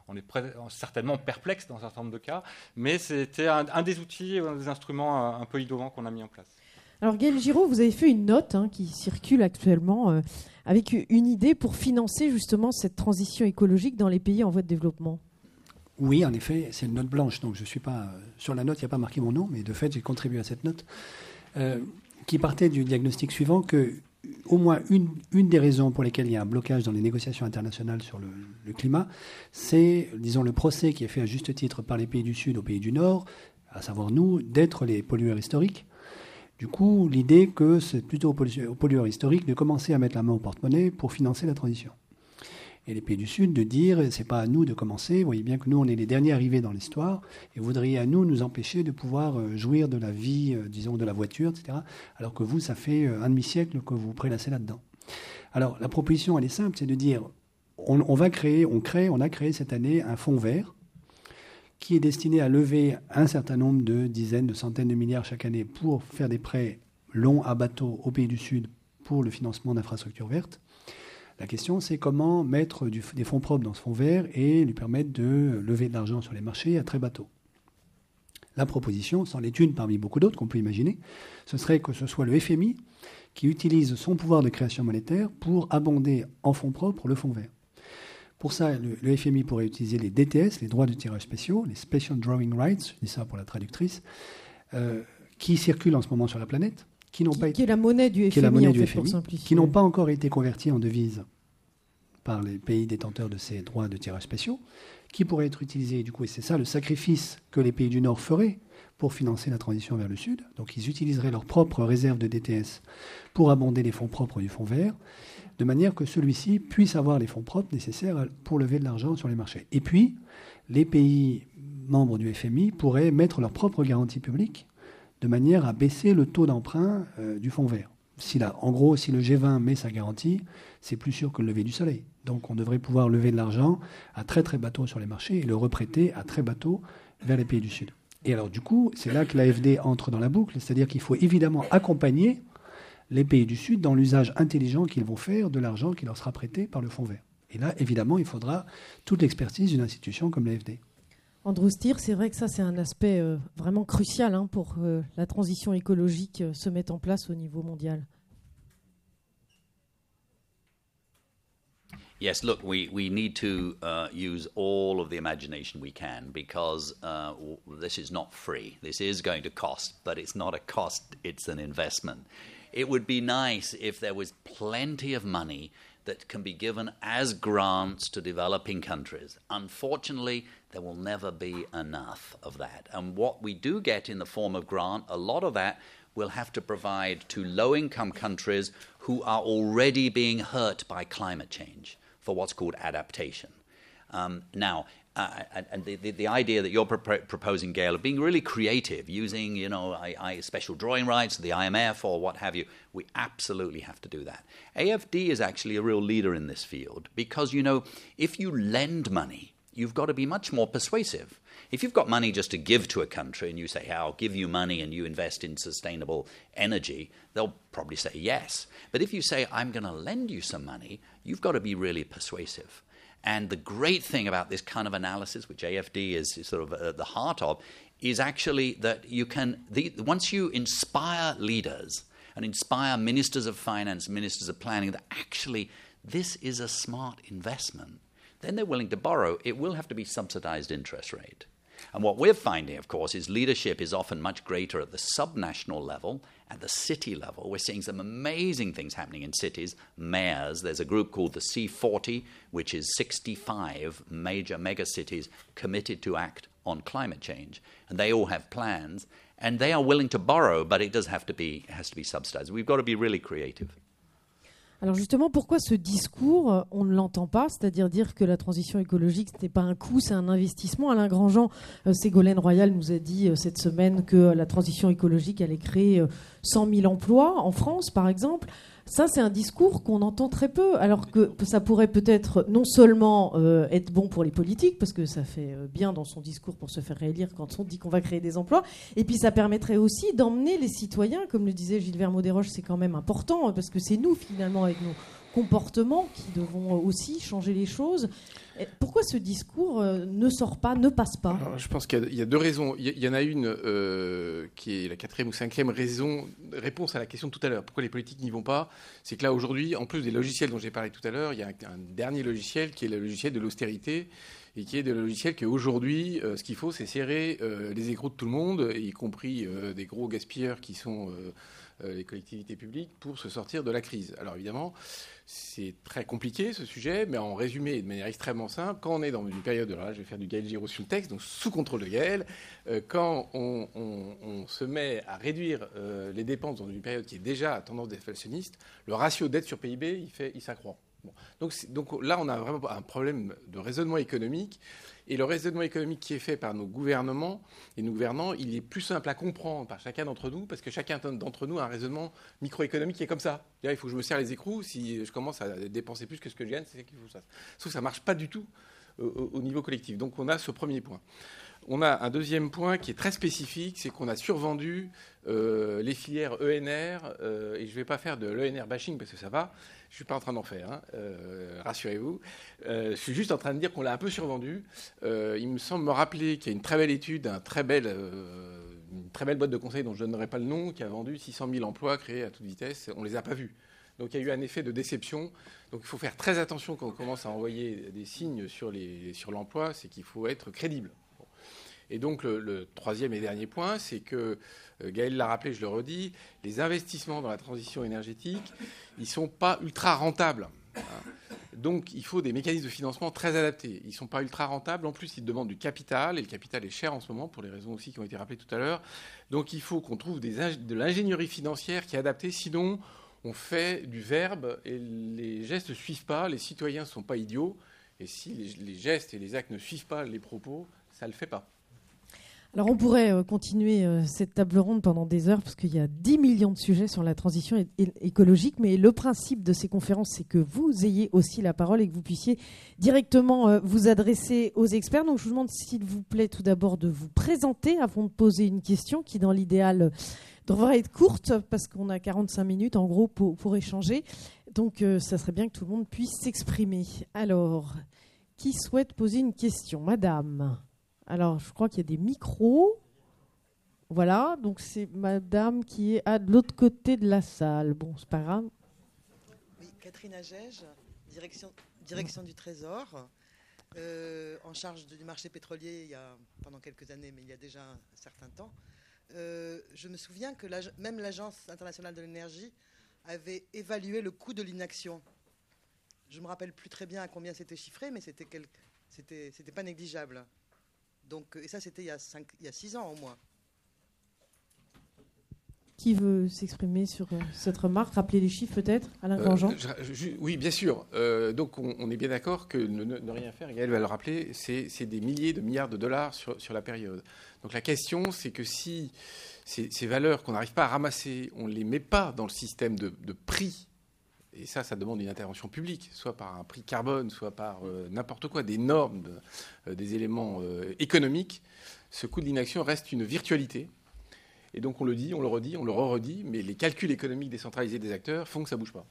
S6: on est certainement perplexe dans un certain nombre de cas, mais c'était un des outils, un des instruments un peu innovants qu'on a mis en place.
S1: Alors Gaël Giraud, vous avez fait une note qui circule actuellement avec une idée pour financer justement cette transition écologique dans les pays en voie de développement.
S5: Oui, en effet, c'est une note blanche, donc je ne suis pas... Sur la note, il n'y a pas marqué mon nom, mais de fait, j'ai contribué à cette note, qui partait du diagnostic suivant que au moins une des raisons pour lesquelles il y a un blocage dans les négociations internationales sur le climat, c'est, disons, le procès qui est fait à juste titre par les pays du Sud aux pays du Nord, à savoir nous, d'être les pollueurs historiques. Du coup, l'idée que c'est plutôt aux pollueurs historiques de commencer à mettre la main au porte-monnaie pour financer la transition. Et les pays du Sud de dire, c'est pas à nous de commencer, vous voyez bien que nous, on est les derniers arrivés dans l'histoire, et vous voudriez à nous empêcher de pouvoir jouir de la vie, disons, de la voiture, etc., alors que vous, ça fait un demi-siècle que vous vous prélassez là-dedans. Alors, la proposition, elle est simple, c'est de dire, on a créé cette année un fonds vert, qui est destiné à lever un certain nombre de dizaines, de centaines de milliards chaque année pour faire des prêts longs à bateau aux pays du Sud pour le financement d'infrastructures vertes. La question, c'est comment mettre des fonds propres dans ce fonds vert et lui permettre de lever de l'argent sur les marchés à très bas taux. La proposition, c'en est une parmi beaucoup d'autres qu'on peut imaginer, ce serait que ce soit le FMI qui utilise son pouvoir de création monétaire pour abonder en fonds propres le fonds vert. Pour ça, le FMI pourrait utiliser les DTS, les droits de tirage spéciaux, les Special Drawing Rights, je dis ça pour la traductrice, qui circulent en ce moment sur la planète, qui
S1: est la monnaie du FMI, pour simplifier.
S5: Qui n'ont pas encore été convertis en devises par les pays détenteurs de ces droits de tirage spéciaux, qui pourraient être utilisés, du coup, et c'est ça le sacrifice que les pays du Nord feraient pour financer la transition vers le Sud. Donc ils utiliseraient leurs propres réserves de DTS pour abonder les fonds propres du fonds vert, de manière que celui-ci puisse avoir les fonds propres nécessaires pour lever de l'argent sur les marchés. Et puis, les pays membres du FMI pourraient mettre leurs propres garanties publiques de manière à baisser le taux d'emprunt du fonds vert. En gros, si le G20 met sa garantie, c'est plus sûr que le lever du soleil. Donc on devrait pouvoir lever de l'argent à très très bas taux sur les marchés et le reprêter à très bas taux vers les pays du Sud. Et alors du coup, c'est là que l'AFD entre dans la boucle, c'est-à-dire qu'il faut évidemment accompagner les pays du Sud dans l'usage intelligent qu'ils vont faire de l'argent qui leur sera prêté par le fonds vert. Et là, évidemment, il faudra toute l'expertise d'une institution comme l'AFD.
S1: Andrew Stier, c'est vrai que ça, c'est un aspect vraiment crucial pour que la transition écologique se mette en place au niveau mondial.
S2: Yes, look, we need to use all of the imagination we can because this is not free. This is going to cost, but it's not a cost, it's an investment. It would be nice if there was plenty of money that can be given as grants to developing countries. Unfortunately, there will never be enough of that. And what we do get in the form of grant, a lot of that will have to provide to low-income countries who are already being hurt by climate change for what's called adaptation. Now, and the idea that you're proposing, Gail, of being really creative, using, special drawing rights, the IMF or what have you, we absolutely have to do that. AFD is actually a real leader in this field because, if you lend money, you've got to be much more persuasive. If you've got money just to give to a country and you say, hey, I'll give you money and you invest in sustainable energy, they'll probably say yes. But if you say, I'm going to lend you some money, you've got to be really persuasive. And the great thing about this kind of analysis, which AFD is sort of at the heart of, is actually that you can, once you inspire leaders and inspire ministers of finance, ministers of planning, that actually this is a smart investment, then they're willing to borrow. It will have to be subsidized interest rate. And what we're finding, of course, is leadership is often much greater at the subnational level, at the city level. We're seeing some amazing things happening in cities, mayors. There's a group called the C40, which is 65 major megacities committed to act on climate change. And they all have plans, and they are willing to borrow, but it has to be subsidized. We've got to be really creative.
S1: Alors justement, pourquoi ce discours, on ne l'entend pas, c'est-à-dire dire que la transition écologique, ce n'est pas un coût, c'est un investissement. Alain Grandjean, Ségolène Royal nous a dit cette semaine que la transition écologique allait créer 100 000 emplois en France, par exemple. Ça, c'est un discours qu'on entend très peu, alors que ça pourrait peut-être non seulement être bon pour les politiques, parce que ça fait bien dans son discours pour se faire réélire quand on dit qu'on va créer des emplois, et puis ça permettrait aussi d'emmener les citoyens, comme le disait Gilbert Modéroche, c'est quand même important, parce que c'est nous, finalement, avec nos comportements, qui devons aussi changer les choses. Pourquoi ce discours ne passe pas ?
S3: Alors, je pense qu'il y a deux raisons. Il y en a une qui est la 4e ou 5e réponse à la question de tout à l'heure. Pourquoi les politiques n'y vont pas ? C'est que là, aujourd'hui, en plus des logiciels dont j'ai parlé tout à l'heure, il y a un dernier logiciel qui est le logiciel de l'austérité et qui est le logiciel qu'aujourd'hui, ce qu'il faut, c'est serrer les écrous de tout le monde, y compris des gros gaspilleurs qui sont les collectivités publiques, pour se sortir de la crise. Alors évidemment, c'est très compliqué ce sujet, mais en résumé et de manière extrêmement simple, quand on est dans une période, alors là je vais faire du Gaël Giraud sur le texte, donc sous contrôle de Gaël, quand on se met à réduire les dépenses dans une période qui est déjà à tendance déflationniste, le ratio dette sur PIB, il s'accroît. Bon. Donc là, on a vraiment un problème de raisonnement économique. Et le raisonnement économique qui est fait par nos gouvernements et nos gouvernants, il est plus simple à comprendre par chacun d'entre nous, parce que chacun d'entre nous a un raisonnement microéconomique qui est comme ça. Il faut que je me serre les écrous. Si je commence à dépenser plus que ce que je gagne, c'est qu'il faut ça. Sauf que ça ne marche pas du tout au niveau collectif. Donc on a ce premier point. On a un deuxième point qui est très spécifique, c'est qu'on a survendu les filières ENR, et je ne vais pas faire de l'ENR bashing parce que ça va, je ne suis pas en train d'en faire, hein, rassurez-vous. Je suis juste en train de dire qu'on l'a un peu survendu. Il me semble me rappeler qu'il y a une très belle étude, une très belle boîte de conseil dont je ne donnerai pas le nom, qui a vendu 600 000 emplois créés à toute vitesse. On ne les a pas vus. Donc il y a eu un effet de déception. Donc il faut faire très attention quand on commence à envoyer des signes sur l'emploi, c'est qu'il faut être crédible. Et donc le troisième et dernier point, c'est que, Gaël l'a rappelé, je le redis, les investissements dans la transition énergétique, ils ne sont pas ultra rentables. Donc il faut des mécanismes de financement très adaptés. Ils ne sont pas ultra rentables, en plus ils demandent du capital, et le capital est cher en ce moment, pour les raisons aussi qui ont été rappelées tout à l'heure. Donc il faut qu'on trouve de l'ingénierie financière qui est adaptée, sinon on fait du verbe et les gestes ne suivent pas, les citoyens ne sont pas idiots, et si les gestes et les actes ne suivent pas les propos, ça ne le fait pas.
S1: Alors on pourrait continuer cette table ronde pendant des heures parce qu'il y a 10 millions de sujets sur la transition écologique, mais le principe de ces conférences, c'est que vous ayez aussi la parole et que vous puissiez directement vous adresser aux experts. Donc je vous demande s'il vous plaît tout d'abord de vous présenter avant de poser une question qui dans l'idéal devrait être courte parce qu'on a 45 minutes en gros pour échanger. Donc ça serait bien que tout le monde puisse s'exprimer. Alors, qui souhaite poser une question ? Madame ? Alors, je crois qu'il y a des micros. Voilà, donc c'est madame qui est de l'autre côté de la salle. Bon, c'est pas grave.
S7: Oui, Catherine Agege, direction du Trésor, en charge du marché pétrolier pendant quelques années, mais il y a déjà un certain temps. Je me souviens que même l'Agence internationale de l'énergie avait évalué le coût de l'inaction. Je ne me rappelle plus très bien à combien c'était chiffré, mais c'était pas négligeable. Donc, et ça, c'était il y a 6 ans au moins.
S1: Qui veut s'exprimer sur cette remarque ? Rappeler les chiffres peut-être, Alain Grandjean ?
S3: Oui, bien sûr. Donc on est bien d'accord que ne rien faire, Gaël va le rappeler, c'est des milliers de milliards de dollars sur la période. Donc la question, c'est que si ces valeurs qu'on n'arrive pas à ramasser, on ne les met pas dans le système de prix, et ça demande une intervention publique, soit par un prix carbone, soit par n'importe quoi, des normes, des éléments économiques, ce coût de l'inaction reste une virtualité. Et donc on le dit, on le redit, on le re-redit, mais les calculs économiques décentralisés des acteurs font que ça ne bouge pas.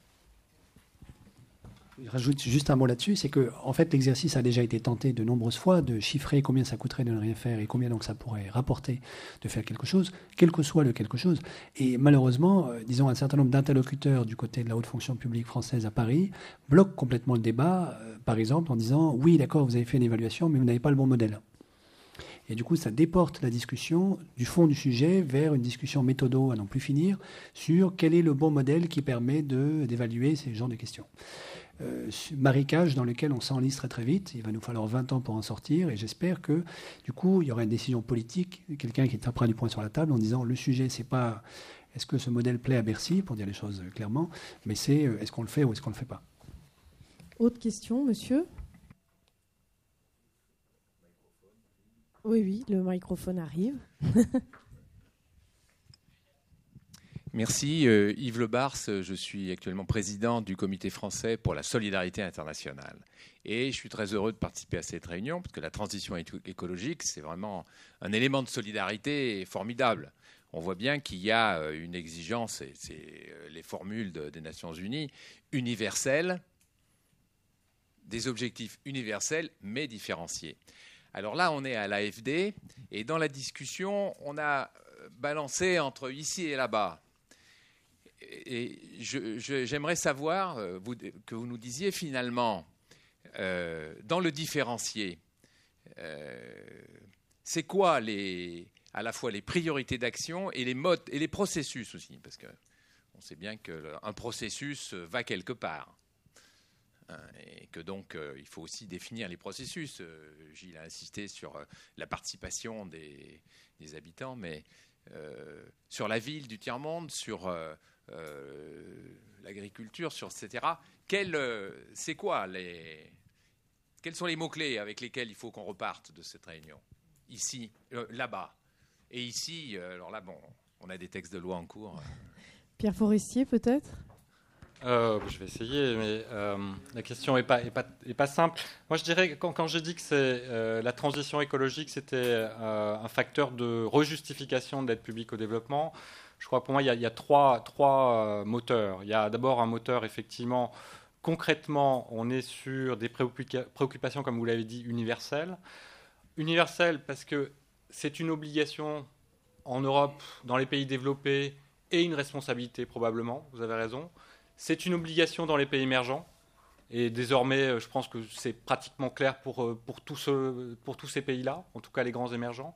S5: Je rajoute juste un mot là-dessus, c'est que en fait l'exercice a déjà été tenté de nombreuses fois de chiffrer combien ça coûterait de ne rien faire et combien donc ça pourrait rapporter de faire quelque chose, quel que soit le quelque chose. Et malheureusement, disons un certain nombre d'interlocuteurs du côté de la haute fonction publique française à Paris bloquent complètement le débat, par exemple en disant oui d'accord vous avez fait une évaluation mais vous n'avez pas le bon modèle. Et du coup, ça déporte la discussion du fond du sujet vers une discussion méthodo à n'en plus finir sur quel est le bon modèle qui permet d'évaluer ces genres de questions. Marécage dans lequel on s'enlise très très vite. Il va nous falloir 20 ans pour en sortir et j'espère que du coup, il y aura une décision politique, quelqu'un qui tapera du poing sur la table en disant le sujet, c'est pas est-ce que ce modèle plaît à Bercy, pour dire les choses clairement, mais c'est est-ce qu'on le fait ou est-ce qu'on le fait pas.
S1: Autre question, monsieur ? Oui, le microphone arrive.
S8: Merci. Yves Lebars, je suis actuellement président du Comité français pour la solidarité internationale. Et je suis très heureux de participer à cette réunion, parce que la transition écologique, c'est vraiment un élément de solidarité formidable. On voit bien qu'il y a une exigence, et c'est les formules des Nations Unies, universelles, des objectifs universels, mais différenciés. Alors là, on est à l'AFD, et dans la discussion, on a balancé entre ici et là-bas. Et j'aimerais savoir que vous nous disiez finalement, dans le différencié, c'est quoi à la fois les priorités d'action et les modes et les processus aussi, parce qu'on sait bien qu'un processus va quelque part. Et que donc il faut aussi définir les processus. Gilles a insisté sur la participation des habitants, mais sur la ville du tiers-monde, sur l'agriculture, sur etc. C'est quoi quels sont les mots-clés avec lesquels il faut qu'on reparte de cette réunion ? Ici, là-bas. Et ici, alors là, bon, on a des textes de loi en cours.
S1: Pierre Forestier, peut-être ?
S6: Je vais essayer, mais la question n'est pas simple. Moi, je dirais, quand j'ai dit que la transition écologique, c'était un facteur de rejustification de l'aide publique au développement, je crois que pour moi, il y a trois moteurs. Il y a d'abord un moteur, effectivement, concrètement, on est sur des préoccupations, comme vous l'avez dit, universelles. Universelles parce que c'est une obligation en Europe, dans les pays développés, et une responsabilité probablement, vous avez raison. C'est une obligation dans les pays émergents. Et désormais, je pense que c'est pratiquement clair pour tous ces pays-là, en tout cas les grands émergents.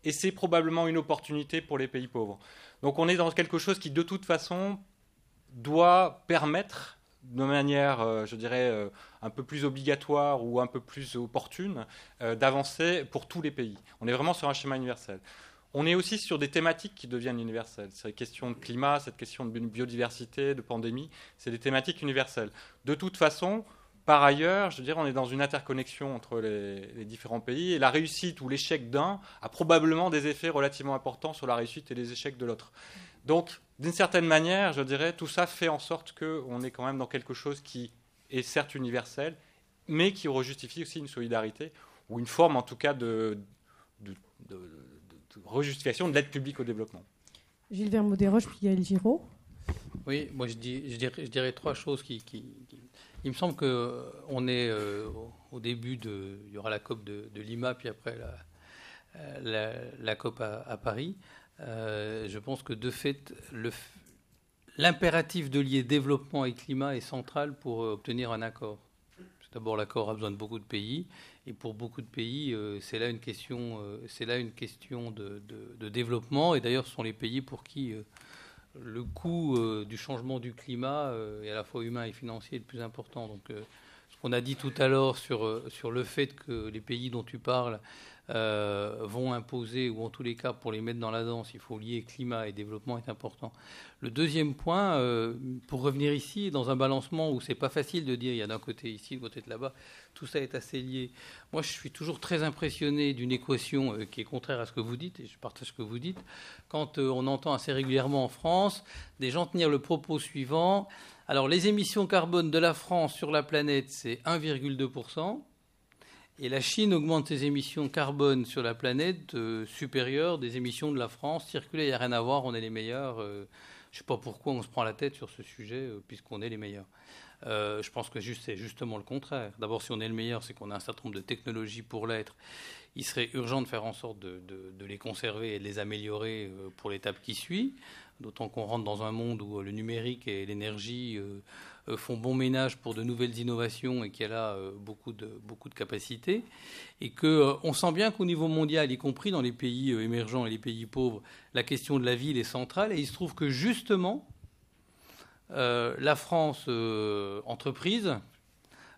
S6: Et c'est probablement une opportunité pour les pays pauvres. Donc on est dans quelque chose qui, de toute façon, doit permettre, de manière, je dirais, un peu plus obligatoire ou un peu plus opportune, d'avancer pour tous les pays. On est vraiment sur un schéma universel. On est aussi sur des thématiques qui deviennent universelles. Cette question de climat, cette question de biodiversité, de pandémie, c'est des thématiques universelles. De toute façon, par ailleurs, je veux dire, on est dans une interconnexion entre les différents pays et la réussite ou l'échec d'un a probablement des effets relativement importants sur la réussite et les échecs de l'autre. Donc, d'une certaine manière, je dirais, tout ça fait en sorte qu'on est quand même dans quelque chose qui est certes universel, mais qui justifie aussi une solidarité ou une forme, en tout cas, de rejustification de l'aide publique au développement.
S1: Gilles Vermaux-Desroches, puis Gaël Giraud.
S4: Oui, moi je dirais trois choses il me semble qu'on est au début il y aura la COP de Lima, puis après la COP à Paris. Je pense que de fait, l'impératif de lier développement et climat est central pour obtenir un accord. D'abord, l'accord a besoin de beaucoup de pays, et pour beaucoup de pays, c'est là une question de développement. Et d'ailleurs, ce sont les pays pour qui le coût du changement du climat est à la fois humain et financier le plus important. Donc, ce qu'on a dit tout à l'heure sur le fait que les pays dont tu parles vont imposer, ou en tous les cas pour les mettre dans la danse, il faut lier climat et développement est important. Le deuxième point, pour revenir ici, dans un balancement où c'est pas facile de dire il y a d'un côté ici, de côté de là-bas, tout ça est assez lié. Moi, je suis toujours très impressionné d'une équation qui est contraire à ce que vous dites, et je partage ce que vous dites, quand on entend assez régulièrement en France des gens tenir le propos suivant. Alors, les émissions carbone de la France sur la planète, c'est 1,2%. Et la Chine augmente ses émissions carbone sur la planète supérieures des émissions de la France. Circuler, il n'y a rien à voir, on est les meilleurs. Je ne sais pas pourquoi on se prend la tête sur ce sujet, puisqu'on est les meilleurs. Je pense que c'est justement le contraire. D'abord, si on est le meilleur, c'est qu'on a un certain nombre de technologies pour l'être. Il serait urgent de faire en sorte de les conserver et de les améliorer pour l'étape qui suit, d'autant qu'on rentre dans un monde où le numérique et l'énergie font bon ménage pour de nouvelles innovations et qu'il y a là beaucoup de capacités. Et qu'on sent bien qu'au niveau mondial, y compris dans les pays émergents et les pays pauvres, la question de la ville est centrale. Et il se trouve que justement, la France entreprise,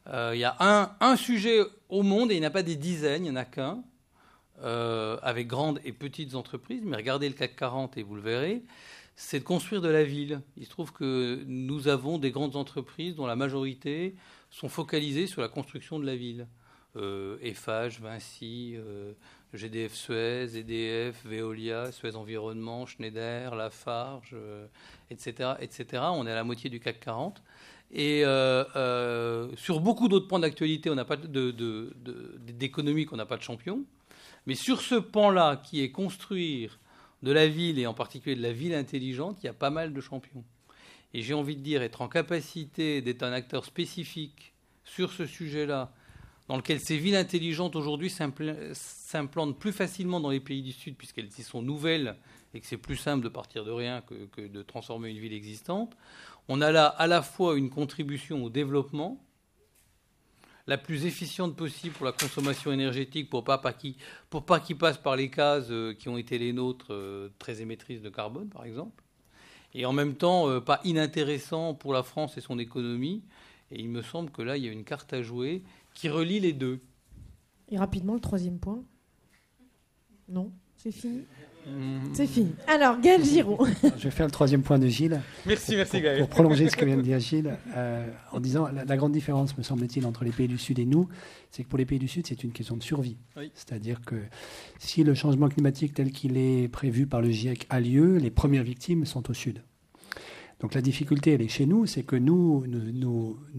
S4: il y a un sujet au monde, et il n'y en a pas des dizaines, il n'y en a qu'un, avec grandes et petites entreprises. Mais regardez le CAC 40 et vous le verrez, c'est de construire de la ville. Il se trouve que nous avons des grandes entreprises dont la majorité sont focalisées sur la construction de la ville. Eiffage, Vinci, GDF Suez, EDF, Veolia, Suez Environnement, Schneider, Lafarge, etc., etc. On est à la moitié du CAC 40. Et sur beaucoup d'autres points d'actualité, on n'a pas d'économie, qu'on n'a pas de champion. Mais sur ce pan-là, qui est construire de la ville, et en particulier de la ville intelligente, il y a pas mal de champions. Et j'ai envie de dire, être en capacité d'être un acteur spécifique sur ce sujet-là, dans lequel ces villes intelligentes aujourd'hui s'implantent plus facilement dans les pays du Sud, puisqu'elles y sont nouvelles et que c'est plus simple de partir de rien que de transformer une ville existante. On a là à la fois une contribution au développement, la plus efficiente possible pour la consommation énergétique, pour pas qu'il passe par les cases qui ont été les nôtres, très émettrices de carbone, par exemple. Et en même temps, pas inintéressant pour la France et son économie. Et il me semble que là, il y a une carte à jouer qui relie les deux.
S1: Et rapidement, le troisième point. Non, c'est fini. C'est fini. Alors, Gaël Giraud.
S5: Je vais faire le troisième point de Gilles.
S3: Merci Gaël.
S5: Pour prolonger ce que vient de dire Gilles, en disant la grande différence, me semble-t-il, entre les pays du Sud et nous, c'est que pour les pays du Sud, c'est une question de survie. Oui. C'est-à-dire que si le changement climatique tel qu'il est prévu par le GIEC a lieu, les premières victimes sont au Sud. Donc la difficulté, elle est chez nous, c'est que nous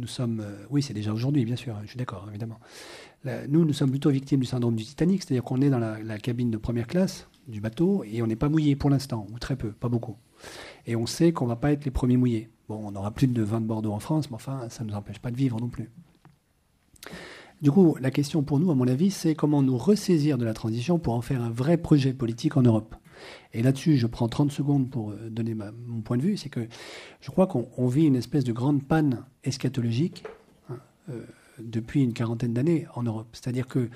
S5: sommes... oui, c'est déjà aujourd'hui, bien sûr, je suis d'accord, évidemment. Nous sommes plutôt victimes du syndrome du Titanic, c'est-à-dire qu'on est dans la cabine de première classe du bateau et on n'est pas mouillé pour l'instant, ou très peu, pas beaucoup. Et on sait qu'on ne va pas être les premiers mouillés. Bon, on aura plus de vin de Bordeaux en France, mais enfin, ça ne nous empêche pas de vivre non plus. Du coup, la question pour nous, à mon avis, c'est comment nous ressaisir de la transition pour en faire un vrai projet politique en Europe. Et là-dessus, je prends 30 secondes pour donner mon point de vue, c'est que je crois qu'on vit une espèce de grande panne eschatologique depuis une quarantaine d'années en Europe. C'est-à-dire que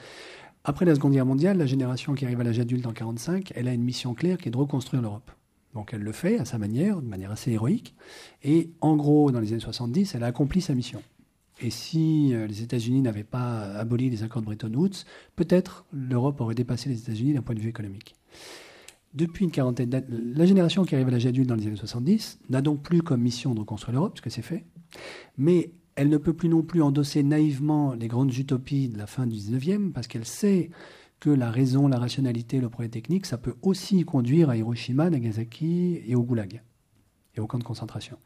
S5: après la Seconde Guerre mondiale, la génération qui arrive à l'âge adulte en 1945, elle a une mission claire qui est de reconstruire l'Europe. Donc elle le fait à sa manière, de manière assez héroïque. Et en gros, dans les années 70, elle a accompli sa mission. Et si les États-Unis n'avaient pas aboli les accords de Bretton Woods, peut-être l'Europe aurait dépassé les États-Unis d'un point de vue économique. Depuis une quarantaine d'années, la génération qui arrive à l'âge adulte dans les années 70 n'a donc plus comme mission de reconstruire l'Europe, parce que c'est fait, mais elle ne peut plus non plus endosser naïvement les grandes utopies de la fin du 19e, parce qu'elle sait que la raison, la rationalité, le progrès technique, ça peut aussi conduire à Hiroshima, Nagasaki et au Goulag, et au camp de concentration.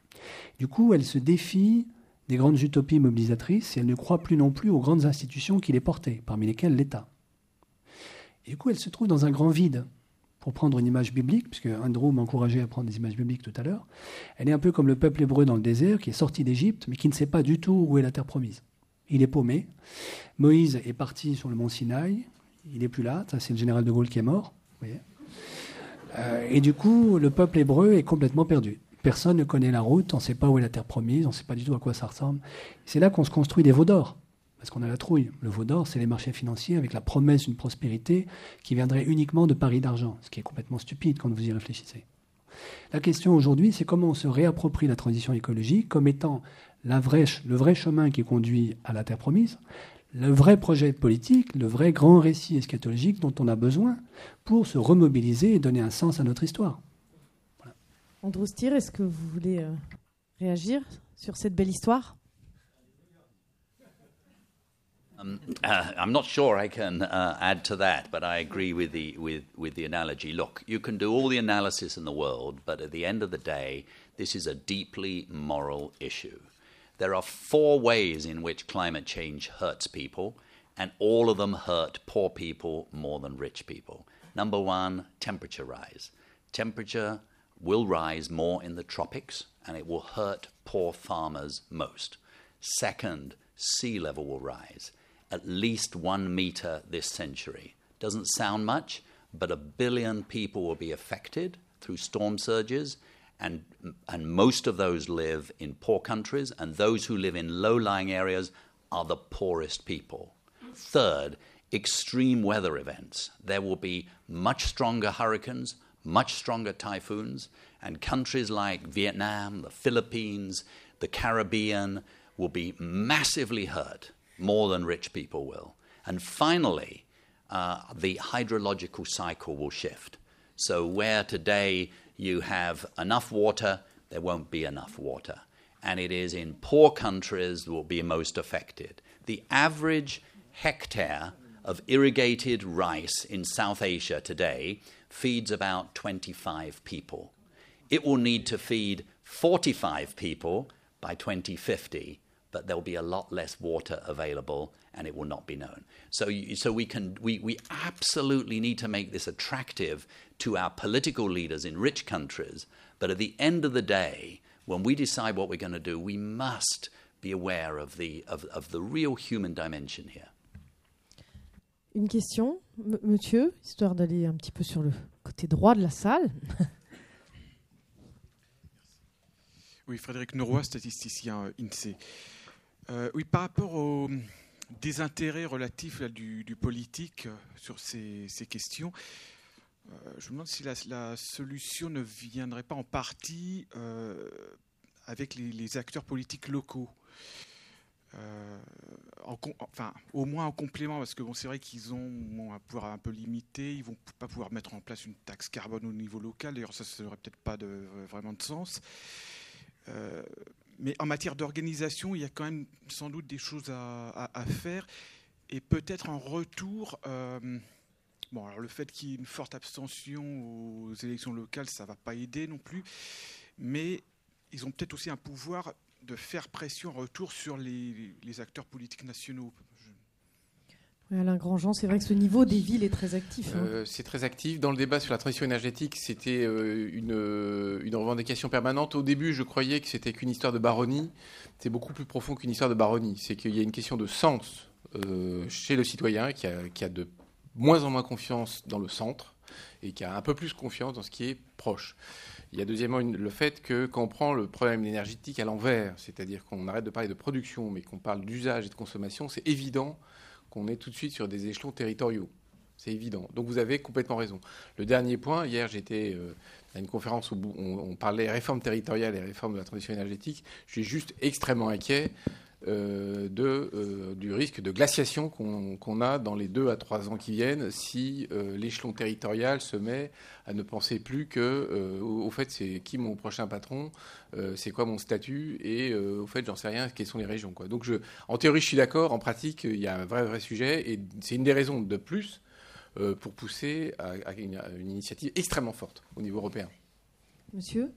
S5: Du coup, elle se défie des grandes utopies mobilisatrices et elle ne croit plus non plus aux grandes institutions qui les portaient, parmi lesquelles l'État. Et du coup, elle se trouve dans un grand vide. Pour prendre une image biblique, puisque Andrew m'encourageait à prendre des images bibliques tout à l'heure, elle est un peu comme le peuple hébreu dans le désert qui est sorti d'Égypte, mais qui ne sait pas du tout où est la terre promise. Il est paumé. Moïse est parti sur le mont Sinaï. Il n'est plus là. Ça, c'est le général de Gaulle qui est mort. Vous voyez. Et du coup, le peuple hébreu est complètement perdu. Personne ne connaît la route, on ne sait pas où est la terre promise, on ne sait pas du tout à quoi ça ressemble. C'est là qu'on se construit des veaux d'or, parce qu'on a la trouille. Le veau d'or, c'est les marchés financiers avec la promesse d'une prospérité qui viendrait uniquement de paris d'argent, ce qui est complètement stupide quand vous y réfléchissez. La question aujourd'hui, c'est comment on se réapproprie la transition écologique comme étant le vrai chemin qui conduit à la terre promise, le vrai projet politique, le vrai grand récit eschatologique dont on a besoin pour se remobiliser et donner un sens à notre histoire.
S1: Andrew Stier, est-ce que vous voulez réagir sur cette belle histoire?
S2: I'm not sure I can add to that, but I agree with the analogy. Look, you can do all the analysis in the world, but at the end of the day, this is a deeply moral issue. There are 4 ways in which climate change hurts people, and all of them hurt poor people more than rich people. Number 1, temperature rise. Temperature will rise more in the tropics, and it will hurt poor farmers most. Second, sea level will rise at least 1 meter this century. Doesn't sound much, but 1 billion people will be affected through storm surges, and most of those live in poor countries, and those who live in low-lying areas are the poorest people. Third, extreme weather events. There will be much stronger hurricanes, much stronger typhoons, and countries like Vietnam, the Philippines, the Caribbean will be massively hurt, more than rich people will. And finally, the hydrological cycle will shift. So where today you have enough water, there won't be enough water. And it is in poor countries that will be most affected. The average hectare of irrigated rice in South Asia today feeds about 25 people. It will need to feed 45 people by 2050, but there'll be a lot less water available and it will not be known. So we absolutely need to make this attractive to our political leaders in rich countries, but at the end of the day, when we decide what we're going to do, we must be aware of the real human dimension here.
S1: Une question, monsieur, histoire d'aller un petit peu sur le côté droit de la salle.
S9: Oui, Frédéric Neuroy, statisticien INSEE. Oui, par rapport au désintérêt relatif là, du politique sur ces questions, je me demande si la solution ne viendrait pas en partie avec les acteurs politiques locaux. Au moins en complément, parce que bon, c'est vrai qu'ils ont un pouvoir un peu limité, ils ne vont pas pouvoir mettre en place une taxe carbone au niveau local, d'ailleurs ça n'aurait peut-être pas vraiment de sens. Mais en matière d'organisation, il y a quand même sans doute des choses à faire, et peut-être en retour, alors le fait qu'il y ait une forte abstention aux élections locales, ça ne va pas aider non plus, mais ils ont peut-être aussi un pouvoir de faire pression en retour sur les acteurs politiques nationaux.
S1: Alain Grandjean, c'est vrai que ce niveau des villes est très actif.
S3: C'est très actif. Dans le débat sur la transition énergétique, c'était une revendication permanente. Au début, je croyais que c'était qu'une histoire de baronnie. C'est beaucoup plus profond qu'une histoire de baronnie. C'est qu'il y a une question de sens chez le citoyen qui a de moins en moins confiance dans le centre et qui a un peu plus confiance dans ce qui est proche. Il y a deuxièmement le fait que quand on prend le problème énergétique à l'envers, c'est-à-dire qu'on arrête de parler de production mais qu'on parle d'usage et de consommation, c'est évident qu'on est tout de suite sur des échelons territoriaux. C'est évident. Donc vous avez complètement raison. Le dernier point, hier j'étais à une conférence où on parlait réforme territoriale et réforme de la transition énergétique. Je suis juste extrêmement inquiet du risque de glaciation qu'on a dans les 2 à 3 ans qui viennent si l'échelon territorial se met à ne penser plus que au fait c'est qui mon prochain patron, c'est quoi mon statut et au fait j'en sais rien, quelles sont les régions, quoi. Donc en théorie je suis d'accord, en pratique il y a un vrai sujet et c'est une des raisons de plus pour pousser à une initiative extrêmement forte au niveau européen.
S1: Monsieur ?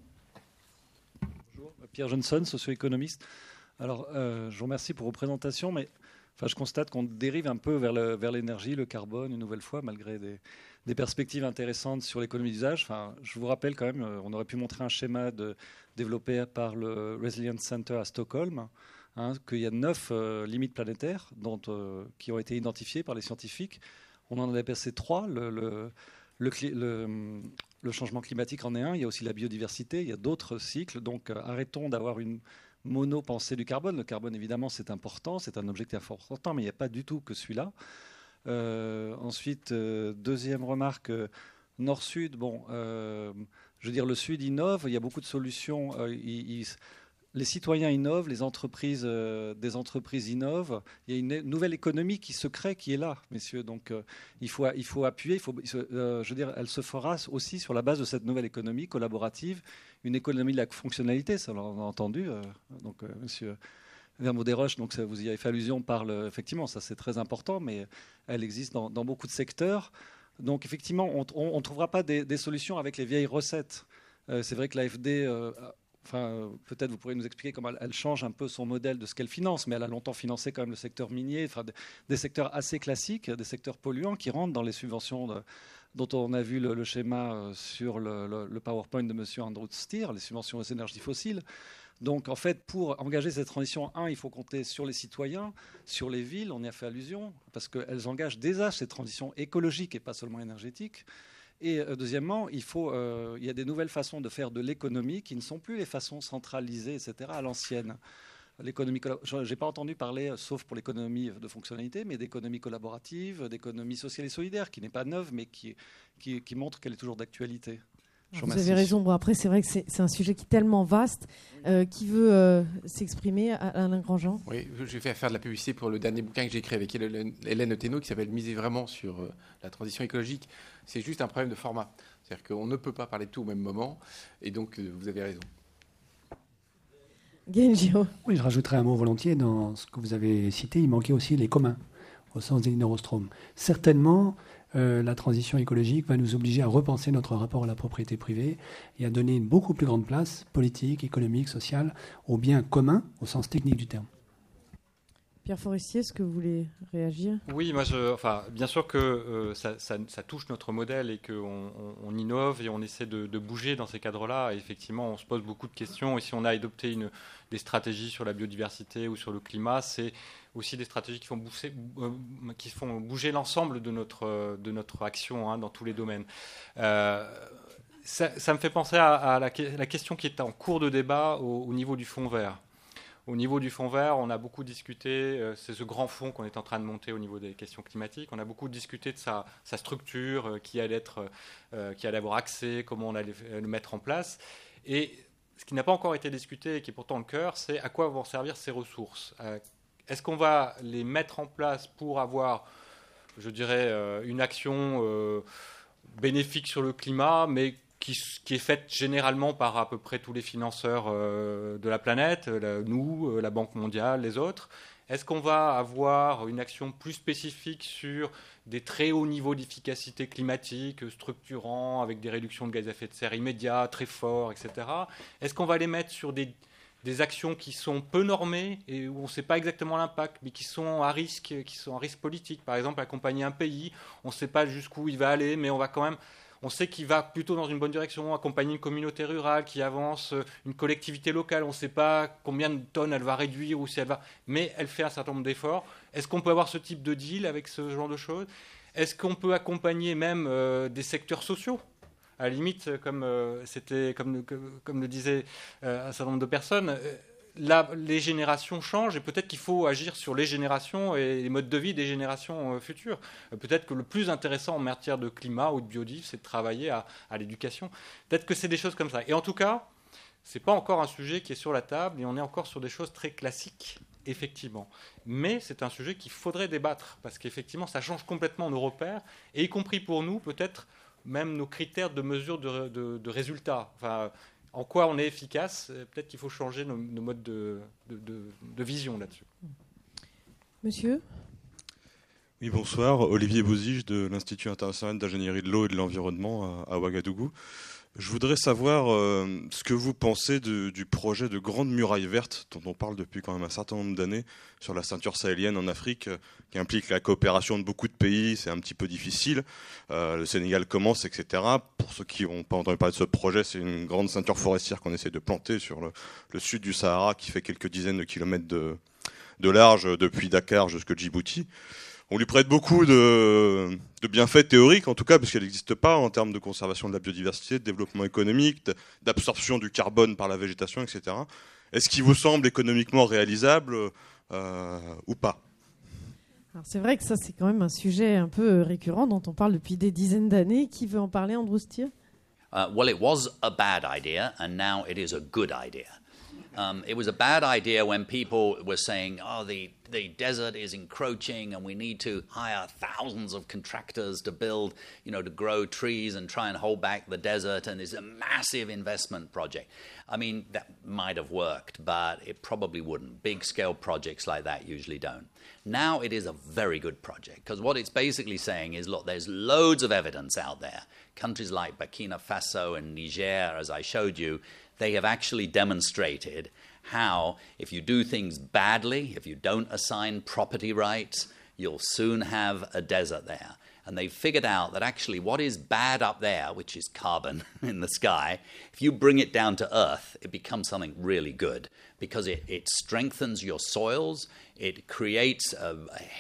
S10: Bonjour, Pierre Johnson, socio-économiste. Alors, je vous remercie pour vos présentations, mais je constate qu'on dérive un peu vers l'énergie, le carbone, une nouvelle fois, malgré des perspectives intéressantes sur l'économie d'usage. Je vous rappelle quand même, on aurait pu montrer un schéma développé par le Resilience Center à Stockholm, qu'il y a 9 limites planétaires qui ont été identifiées par les scientifiques. On en a dépassé 3. Le changement climatique en est un. Il y a aussi la biodiversité. Il y a d'autres cycles. Donc, arrêtons d'avoir une mono-pensée du carbone. Le carbone, évidemment, c'est important. C'est un objectif important, mais il n'y a pas du tout que celui-là. Ensuite, deuxième remarque, nord-sud. Je veux dire, le sud innove. Il y a beaucoup de solutions. Les citoyens innovent, des entreprises innovent. Il y a une nouvelle économie qui se crée, qui est là, messieurs. Donc, il faut appuyer. Je veux dire, elle se fera aussi sur la base de cette nouvelle économie collaborative, une économie de la fonctionnalité. Ça, on l'a entendu. Monsieur Vermeaux Desroches, donc vous y avez fait allusion, effectivement, ça c'est très important, mais elle existe dans beaucoup de secteurs. Donc, effectivement, on ne trouvera pas des solutions avec les vieilles recettes. C'est vrai que l'AFD. Peut-être vous pourrez nous expliquer comment elle change un peu son modèle de ce qu'elle finance, mais elle a longtemps financé quand même le secteur minier, des secteurs assez classiques, des secteurs polluants qui rentrent dans les subventions dont on a vu le schéma sur le PowerPoint de M. Andrew Steer, les subventions aux énergies fossiles. Donc, en fait, pour engager cette transition, il faut compter sur les citoyens, sur les villes, on y a fait allusion, parce qu'elles engagent déjà cette transition écologique et pas seulement énergétique. Et deuxièmement, il y a des nouvelles façons de faire de l'économie qui ne sont plus les façons centralisées, etc., à l'ancienne. Je n'ai pas entendu parler, sauf pour l'économie de fonctionnalité, mais d'économie collaborative, d'économie sociale et solidaire, qui n'est pas neuve, mais qui montre qu'elle est toujours d'actualité.
S1: Vous avez raison. Bon, après, c'est vrai que c'est un sujet qui est tellement vaste. Qui veut s'exprimer, Alain Grandjean ?
S3: Oui, je vais faire de la publicité pour le dernier bouquin que j'ai écrit avec Hélène Thénault, qui s'appelle « Miser vraiment sur la transition écologique ». C'est juste un problème de format. C'est-à-dire qu'on ne peut pas parler de tout au même moment. Et donc, vous avez raison.
S1: Genjo.
S5: Oui, je rajouterai un mot volontiers dans ce que vous avez cité. Il manquait aussi les communs, au sens d'Elinor Ostrom. Certainement, la transition écologique va nous obliger à repenser notre rapport à la propriété privée et à donner une beaucoup plus grande place politique, économique, sociale aux biens communs au sens technique du terme.
S1: Pierre Forestier, est-ce que vous voulez réagir ?
S6: Oui, moi, bien sûr que ça touche notre modèle et qu'on innove et on essaie de bouger dans ces cadres-là. Et effectivement, on se pose beaucoup de questions. Et si on a adopté des stratégies sur la biodiversité ou sur le climat, c'est aussi des stratégies qui font bouger l'ensemble de notre action dans tous les domaines. Ça me fait penser à la question qui est en cours de débat au niveau du fonds vert. Au niveau du fonds vert, on a beaucoup discuté, c'est ce grand fonds qu'on est en train de monter au niveau des questions climatiques, on a beaucoup discuté de sa structure, qui allait avoir accès, comment on allait le mettre en place. Et ce qui n'a pas encore été discuté et qui est pourtant le cœur, c'est à quoi vont servir ces ressources. Est-ce qu'on va les mettre en place pour avoir, je dirais, une action bénéfique sur le climat, mais qui est faite généralement par à peu près tous les financeurs de la planète, nous, la Banque mondiale, les autres. Est-ce qu'on va avoir une action plus spécifique sur des très hauts niveaux d'efficacité climatique, structurants, avec des réductions de gaz à effet de serre immédiats, très forts, etc. Est-ce qu'on va les mettre sur des actions qui sont peu normées et où on ne sait pas exactement l'impact, mais qui sont à risque politique? Par exemple, accompagner un pays, on ne sait pas jusqu'où il va aller, mais on sait qu'il va plutôt dans une bonne direction, accompagner une communauté rurale qui avance, une collectivité locale, on ne sait pas combien de tonnes elle va réduire ou si elle va, mais elle fait un certain nombre d'efforts. Est-ce qu'on peut avoir ce type de deal avec ce genre de choses? Est-ce qu'on peut accompagner même des secteurs sociaux? À la limite, comme le disaient un certain nombre de personnes, là, les générations changent et peut-être qu'il faut agir sur les générations et les modes de vie des générations futures. Peut-être que le plus intéressant en matière de climat ou de biodiversité, c'est de travailler à l'éducation. Peut-être que c'est des choses comme ça. Et en tout cas, ce n'est pas encore un sujet qui est sur la table et on est encore sur des choses très classiques, effectivement. Mais c'est un sujet qu'il faudrait débattre parce qu'effectivement, ça change complètement nos repères et y compris pour nous, peut-être même nos critères de mesure de résultats. Enfin, en quoi on est efficace, peut-être qu'il faut changer nos modes de vision là-dessus.
S1: Monsieur ?
S11: Oui, bonsoir. Olivier Bozige de l'Institut international d'ingénierie de l'eau et de l'environnement à Ouagadougou. Je voudrais savoir ce que vous pensez du projet de grande muraille verte dont on parle depuis quand même un certain nombre d'années sur la ceinture sahélienne en Afrique, qui implique la coopération de beaucoup de pays. C'est un petit peu difficile. Le Sénégal commence, etc. Pour ceux qui n'ont pas entendu parler de ce projet, c'est une grande ceinture forestière qu'on essaie de planter sur le sud du Sahara, qui fait quelques dizaines de kilomètres de large depuis Dakar jusqu'à Djibouti. On lui prête beaucoup de bienfaits théoriques, en tout cas, puisqu'elle n'existe pas en termes de conservation de la biodiversité, de développement économique, d'absorption du carbone par la végétation, etc. Est-ce qu'il vous semble économiquement réalisable ou pas ?
S1: Alors c'est vrai que ça, c'est quand même un sujet un peu récurrent dont on parle depuis des dizaines d'années. Qui veut en parler, Andrew Stier ?
S2: Well, it was a bad idea, and now it is a good idea. It was a bad idea when people were saying, oh, the desert is encroaching and we need to hire thousands of contractors to build, to grow trees and try and hold back the desert, and it's a massive investment project. I mean, that might have worked, but it probably wouldn't. Big-scale projects like that usually don't. Now it is a very good project, because what it's basically saying is, look, there's loads of evidence out there. Countries like Burkina Faso and Niger, as I showed you, they have actually demonstrated how if you do things badly, if you don't assign property rights, you'll soon have a desert there. And they've figured out that actually what is bad up there, which is carbon in the sky, if you bring it down to earth, it becomes something really good because it strengthens your soils, it creates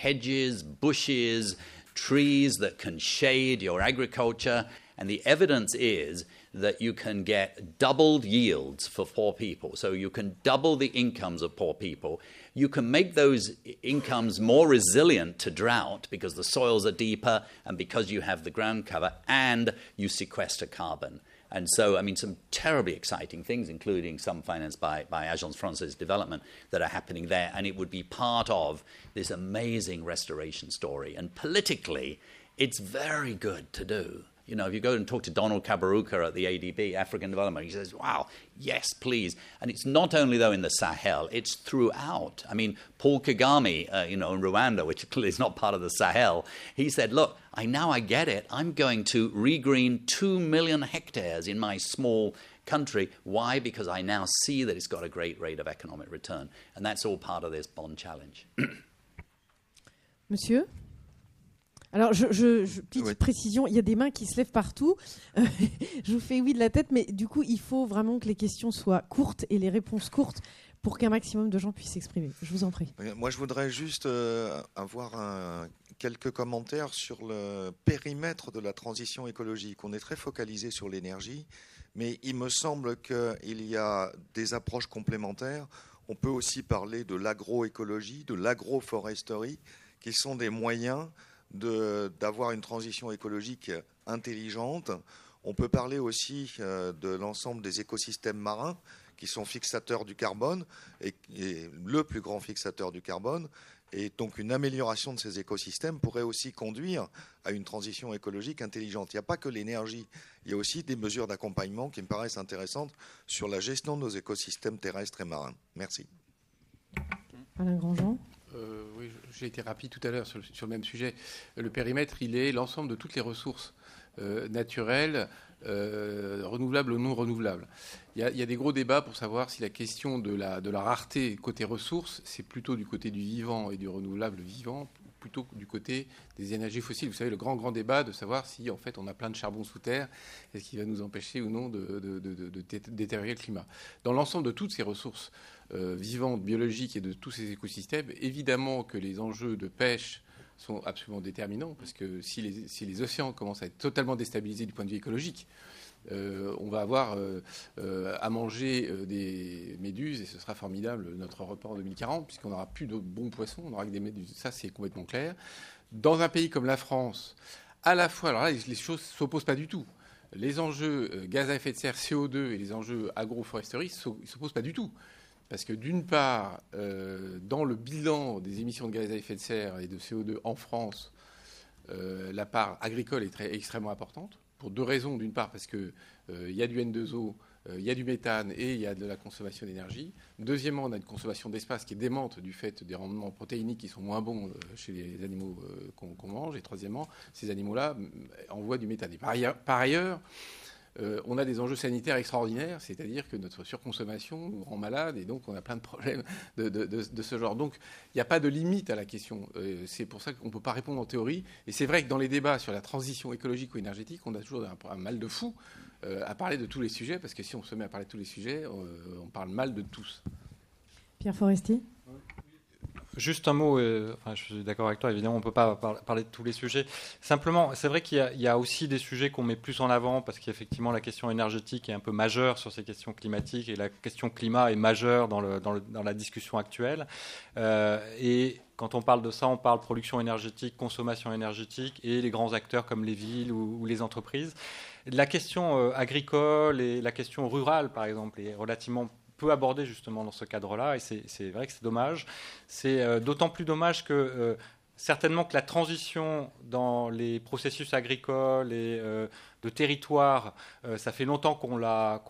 S2: hedges, bushes, trees that can shade your agriculture, and the evidence is that you can get doubled yields for poor people. So you can double the incomes of poor people. You can make those incomes more resilient to drought because the soils are deeper and because you have the ground cover, and you sequester carbon. And so, I mean, some terribly exciting things, including some financed by Agence Française Development, that are happening there. And it would be part of this amazing restoration story. And politically, it's very good to do. If you go and talk to Donald Kaberuka at the ADB, African Development, he says, wow, yes, please. And it's not only, though, in the Sahel, it's throughout. I mean, Paul Kagame, in Rwanda, which clearly is not part of the Sahel, he said, look, I get it. I'm going to regreen 2 million hectares in my small country. Why? Because I now see that it's got a great rate of economic return. And that's all part of this bond challenge.
S1: Monsieur ? Alors, petite précision, il y a des mains qui se lèvent partout. Je vous fais oui de la tête, mais du coup, il faut vraiment que les questions soient courtes et les réponses courtes pour qu'un maximum de gens puissent s'exprimer. Je vous en prie.
S12: Moi, je voudrais juste avoir quelques commentaires sur le périmètre de la transition écologique. On est très focalisé sur l'énergie, mais il me semble qu'il y a des approches complémentaires. On peut aussi parler de l'agroécologie, de l'agroforesterie, qui sont des moyens d'avoir une transition écologique intelligente. On peut parler aussi de l'ensemble des écosystèmes marins qui sont fixateurs du carbone et le plus grand fixateur du carbone. Et donc une amélioration de ces écosystèmes pourrait aussi conduire à une transition écologique intelligente. Il n'y a pas que l'énergie, il y a aussi des mesures d'accompagnement qui me paraissent intéressantes sur la gestion de nos écosystèmes terrestres et marins. Merci.
S1: Alain Grandjean.
S3: Oui, j'ai été rapide tout à l'heure sur le même sujet. Le périmètre, il est l'ensemble de toutes les ressources naturelles, renouvelables ou non renouvelables. Il y a des gros débats pour savoir si la question de la rareté côté ressources, c'est plutôt du côté du vivant et du renouvelable vivant, plutôt que du côté des énergies fossiles. Vous savez, le grand débat de savoir si, en fait, on a plein de charbon sous terre, est-ce qu'il va nous empêcher ou non de détériorer le climat. Dans l'ensemble de toutes ces ressources vivantes, biologiques et de tous ces écosystèmes, évidemment que les enjeux de pêche sont absolument déterminants, parce que si les océans commencent à être totalement déstabilisés du point de vue écologique, on va avoir à manger des méduses, et ce sera formidable notre repas en 2040, puisqu'on n'aura plus de bons poissons, on n'aura que des méduses. Ça, c'est complètement clair. Dans un pays comme la France, à la fois, alors là, les choses ne s'opposent pas du tout. Les enjeux gaz à effet de serre, CO2 et les enjeux agroforesterie ne s'opposent pas du tout. Parce que d'une part, dans le bilan des émissions de gaz à effet de serre et de CO2 en France, la part agricole est extrêmement importante, pour deux raisons. D'une part, parce qu'il y a du N2O, il y a du méthane et il y a de la consommation d'énergie. Deuxièmement, on a une consommation d'espace qui est démente du fait des rendements protéiniques qui sont moins bons chez les animaux qu'on mange. Et troisièmement, ces animaux-là envoient du méthane. Et par ailleurs, on a des enjeux sanitaires extraordinaires, c'est-à-dire que notre surconsommation nous rend malades et donc on a plein de problèmes de ce genre. Donc il n'y a pas de limite à la question. C'est pour ça qu'on ne peut pas répondre en théorie. Et c'est vrai que dans les débats sur la transition écologique ou énergétique, on a toujours un mal de fou à parler de tous les sujets, parce que si on se met à parler de tous les sujets, on parle mal de tous.
S1: Pierre Forestier ?
S6: Juste un mot, je suis d'accord avec toi, évidemment on ne peut pas parler de tous les sujets. Simplement, c'est vrai qu'il y a aussi des sujets qu'on met plus en avant, parce qu'effectivement la question énergétique est un peu majeure sur ces questions climatiques, et la question climat est majeure dans la discussion actuelle. Et quand on parle de ça, on parle production énergétique, consommation énergétique, et les grands acteurs comme les villes ou les entreprises. La question agricole et la question rurale, par exemple, est relativement peu abordé justement dans ce cadre-là, et c'est vrai que c'est dommage. C'est d'autant plus dommage que certainement que la transition dans les processus agricoles et de territoire, ça fait longtemps qu'on la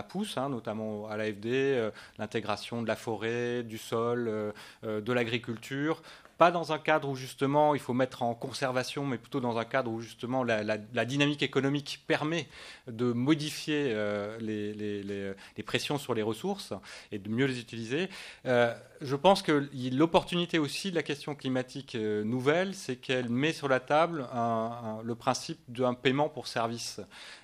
S6: pousse, hein, notamment à l'AFD, l'intégration de la forêt, du sol, de l'agriculture. Pas dans un cadre où justement il faut mettre en conservation, mais plutôt dans un cadre où justement la dynamique économique permet de modifier les pressions sur les ressources et de mieux les utiliser. Je pense que l'opportunité aussi de la question climatique nouvelle, c'est qu'elle met sur la table le principe d'un paiement pour service.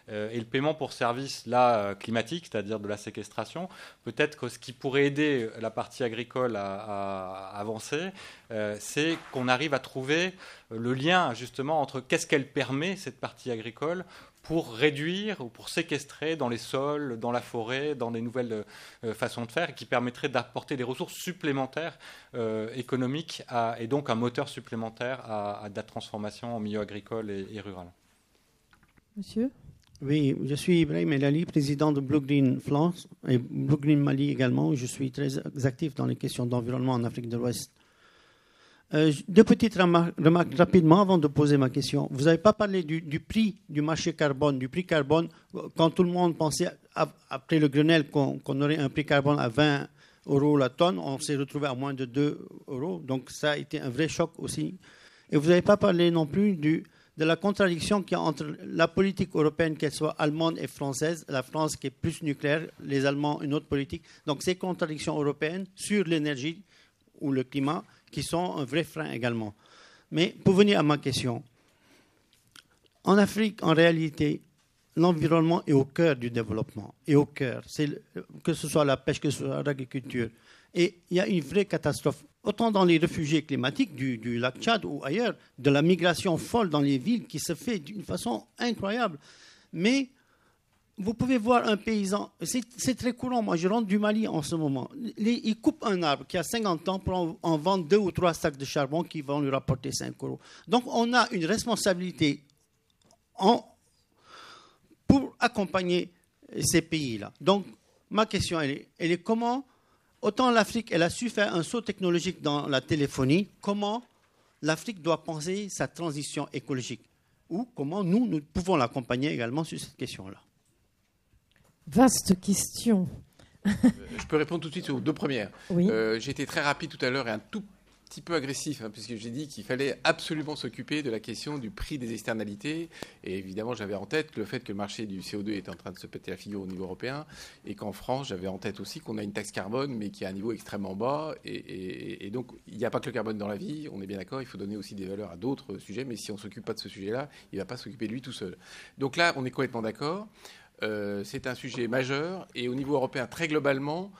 S6: Et le paiement pour service là, climatique, c'est-à-dire de la séquestration, peut-être que ce qui pourrait aider la partie agricole à avancer, c'est qu'on arrive à trouver le lien justement entre qu'est-ce qu'elle permet, cette partie agricole, pour réduire ou pour séquestrer dans les sols, dans la forêt, dans des nouvelles façons de faire, qui permettraient d'apporter des ressources supplémentaires économiques et donc un moteur supplémentaire à de la transformation en milieu agricole et rural.
S1: Monsieur ?
S13: Oui, je suis Ibrahim Elali, président de Blue Green France et Blue Green Mali également. Je suis très actif dans les questions d'environnement en Afrique de l'Ouest. Deux petites remarques rapidement avant de poser ma question. Vous n'avez pas parlé du prix du marché carbone, du prix carbone, quand tout le monde pensait, après le Grenelle, qu'on aurait un prix carbone à 20 € la tonne. On s'est retrouvé à moins de 2 €. Donc ça a été un vrai choc aussi. Et vous n'avez pas parlé non plus de la contradiction qu'il y a entre la politique européenne, qu'elle soit allemande et française, la France qui est plus nucléaire, les Allemands une autre politique. Donc ces contradictions européennes sur l'énergie ou le climat qui sont un vrai frein également. Mais pour venir à ma question, en Afrique, en réalité, l'environnement est au cœur du développement, est au cœur, que ce soit la pêche, que ce soit l'agriculture. Et il y a une vraie catastrophe, autant dans les réfugiés climatiques du lac Tchad ou ailleurs, de la migration folle dans les villes qui se fait d'une façon incroyable. Mais vous pouvez voir un paysan, c'est très courant, moi je rentre du Mali en ce moment, il coupe un arbre qui a 50 ans pour en vendre 2 ou 3 sacs de charbon qui vont lui rapporter 5 €. Donc on a une responsabilité pour accompagner ces pays-là. Donc ma question, elle est comment, autant l'Afrique, elle a su faire un saut technologique dans la téléphonie, comment l'Afrique doit penser sa transition écologique, ou comment nous pouvons l'accompagner également sur cette question-là.
S1: Vaste question.
S3: Je peux répondre tout de suite aux deux premières.
S1: Oui.
S3: J'ai été très rapide tout à l'heure et un tout petit peu agressif, puisque j'ai dit qu'il fallait absolument s'occuper de la question du prix des externalités. Et évidemment, j'avais en tête le fait que le marché du CO2 est en train de se péter la figure au niveau européen, et qu'en France, j'avais en tête aussi qu'on a une taxe carbone, mais qui est à un niveau extrêmement bas. Et donc, il n'y a pas que le carbone dans la vie, on est bien d'accord, il faut donner aussi des valeurs à d'autres sujets, mais si on ne s'occupe pas de ce sujet-là, il ne va pas s'occuper de lui tout seul. Donc là, on est complètement d'accord. C'est un sujet majeur, et au niveau européen, très globalement,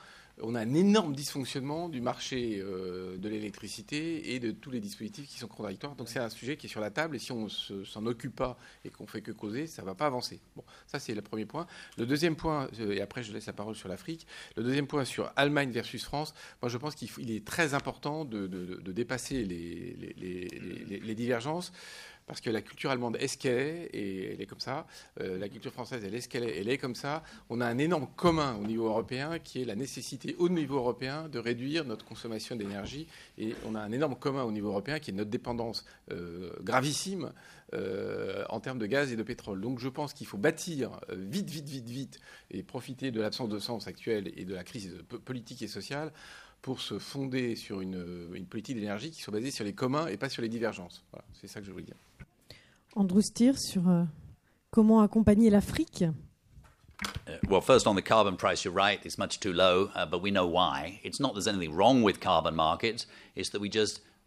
S3: on a un énorme dysfonctionnement du marché de l'électricité et de tous les dispositifs qui sont contradictoires. Donc c'est un sujet qui est sur la table, et si on ne s'en occupe pas et qu'on fait que causer, ça ne va pas avancer. Bon, ça c'est le premier point. Le deuxième point, et après je laisse la parole sur l'Afrique, le deuxième point sur Allemagne versus France, moi je pense qu'il est très important de dépasser les divergences. Parce que la culture allemande est ce qu'elle est, et elle est comme ça. La culture française, elle est ce qu'elle est, elle est comme ça. On a un énorme commun au niveau européen, qui est la nécessité au niveau européen de réduire notre consommation d'énergie. Et on a un énorme commun au niveau européen, qui est notre dépendance gravissime en termes de gaz et de pétrole. Donc je pense qu'il faut bâtir vite, et profiter de l'absence de sens actuelle et de la crise politique et sociale pour se fonder sur une politique d'énergie qui soit basée sur les communs et pas sur les divergences. Voilà, c'est ça que je voulais dire.
S1: Andrew Stier sur comment accompagner l'Afrique.
S2: Well, first on the carbon price, you're right, it's much too low, but we know why. It's not there's anything wrong with carbon markets, it's that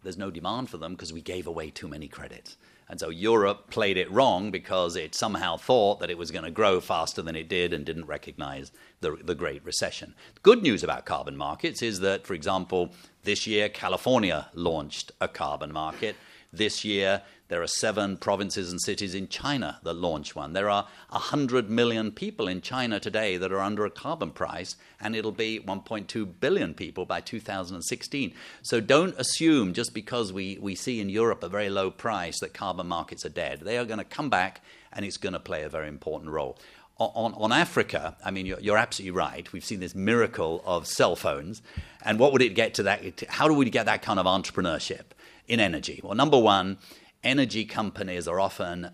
S2: there's no demand for them because we gave away too many credits. And so Europe played it wrong because it somehow thought that it was going to grow faster than it did and didn't recognize the Great Recession. The good news about carbon markets is that, for example, this year California launched a carbon market. This year, there are 7 provinces and cities in China that launch one. There are 100 million people in China today that are under a carbon price, and it'll be 1.2 billion people by 2016. So don't assume just because we see in Europe a very low price that carbon markets are dead. They are going to come back, and it's going to play a very important role. On Africa, I mean, you're absolutely right. We've seen this miracle of cell phones. And what would it get to that? How do we get that kind of entrepreneurship in energy? Well, number one, energy companies are often,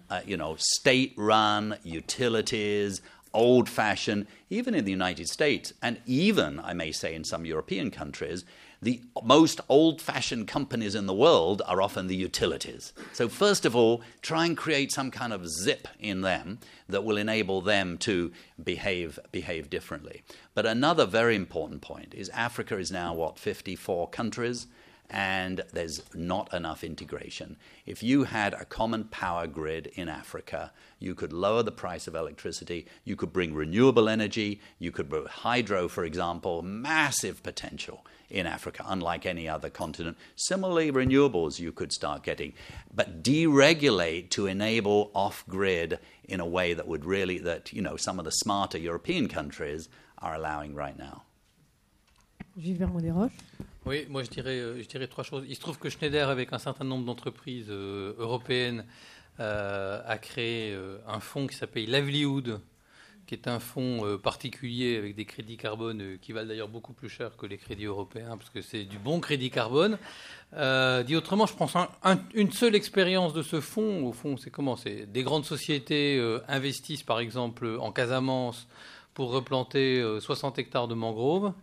S2: state-run utilities, old-fashioned, even in the United States, and even, I may say, in some European countries, the most old-fashioned companies in the world are often the utilities. So first of all, try and create some kind of zip in them that will enable them to behave differently. But another very important point is Africa is now, 54 countries, and there's not enough integration. If you had a common power grid in Africa, you could lower the price of electricity, you could bring renewable energy, you could bring hydro, for example, massive potential in Africa, unlike any other continent. Similarly, renewables you could start getting, but deregulate to enable off-grid in a way that would really, some of the smarter European countries are allowing right now.
S1: Gilles Vermont-Desroches.
S4: Oui, moi je dirais 3 choses. Il se trouve que Schneider, avec un certain nombre d'entreprises européennes, a créé un fonds qui s'appelle Livelihood, qui est un fonds particulier avec des crédits carbone qui valent d'ailleurs beaucoup plus cher que les crédits européens, parce que c'est du bon crédit carbone. Dit autrement, je pense une seule expérience de ce fonds. Au fond, c'est comment ? C'est des grandes sociétés investissent, par exemple, en Casamance pour replanter 60 hectares de mangroves.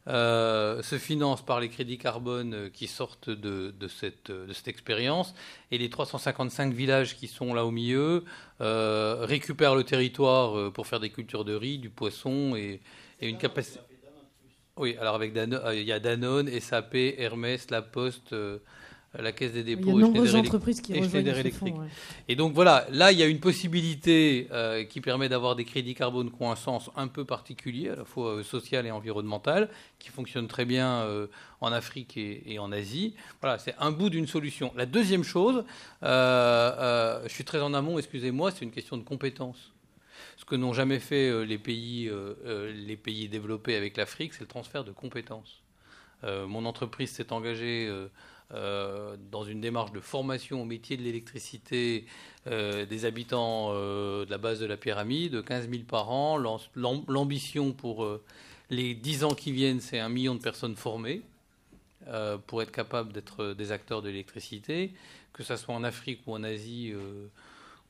S4: Se financent par les crédits carbone qui sortent de cette expérience, et les 355 villages qui sont là au milieu récupèrent le territoire pour faire des cultures de riz, du poisson et une capacité. Oui, alors avec il y a Danone, SAP, Hermès, La Poste, la Caisse des dépôts,
S1: il y a de nombreuses entreprises qui rejoignent ce fonds, ouais.
S4: Et donc voilà, là il y a une possibilité qui permet d'avoir des crédits carbone qui ont un sens un peu particulier, à la fois social et environnemental, qui fonctionne très bien en Afrique et en Asie. Voilà, c'est un bout d'une solution. La deuxième chose, je suis très en amont, excusez-moi, c'est une question de compétences. Ce que n'ont jamais fait les pays développés avec l'Afrique, c'est le transfert de compétences. Mon entreprise s'est engagée dans une démarche de formation au métier de l'électricité des habitants de la base de la pyramide, 15 000 par an. L'ambition pour les 10 ans qui viennent, c'est 1 million de personnes formées pour être capables d'être des acteurs de l'électricité, que ce soit en Afrique ou en Asie.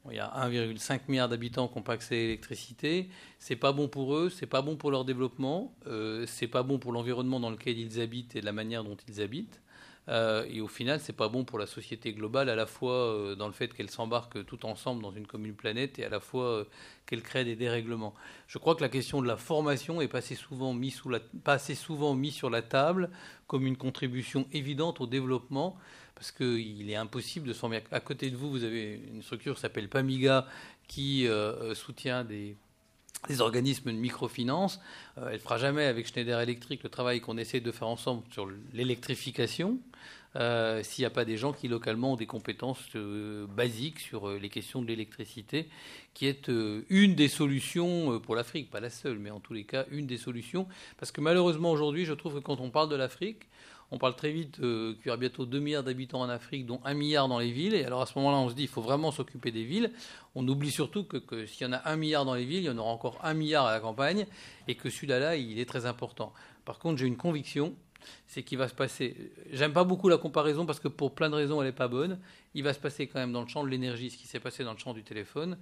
S4: Il y a 1,5 milliard d'habitants qui n'ont pas accès à l'électricité. C'est pas bon pour eux, c'est pas bon pour leur développement, c'est pas bon pour l'environnement dans lequel ils habitent et de la manière dont ils habitent. Et au final, c'est pas bon pour la société globale, à la fois dans le fait qu'elle s'embarque tout ensemble dans une commune planète et à la fois qu'elle crée des dérèglements. Je crois que la question de la formation est pas assez souvent mise sur la table comme une contribution évidente au développement, parce qu'il est impossible de se former. À côté de vous, vous avez une structure qui s'appelle PAMIGA qui soutient des organismes de microfinance. Elle ne fera jamais avec Schneider Electric le travail qu'on essaie de faire ensemble sur l'électrification, s'il n'y a pas des gens qui localement ont des compétences basiques sur les questions de l'électricité, qui est une des solutions pour l'Afrique, pas la seule, mais en tous les cas une des solutions. Parce que malheureusement aujourd'hui, je trouve que quand on parle de l'Afrique, on parle très vite qu'il y aura bientôt 2 milliards d'habitants en Afrique, dont 1 milliard dans les villes. Et alors à ce moment-là, on se dit qu'il faut vraiment s'occuper des villes. On oublie surtout que s'il y en a 1 milliard dans les villes, il y en aura encore 1 milliard à la campagne, et que celui-là, il est très important. Par contre, j'ai une conviction, c'est qu'il va se passer... J'aime pas beaucoup la comparaison parce que pour plein de raisons, elle n'est pas bonne. Il va se passer quand même dans le champ de l'énergie ce qui s'est passé dans le champ du téléphone.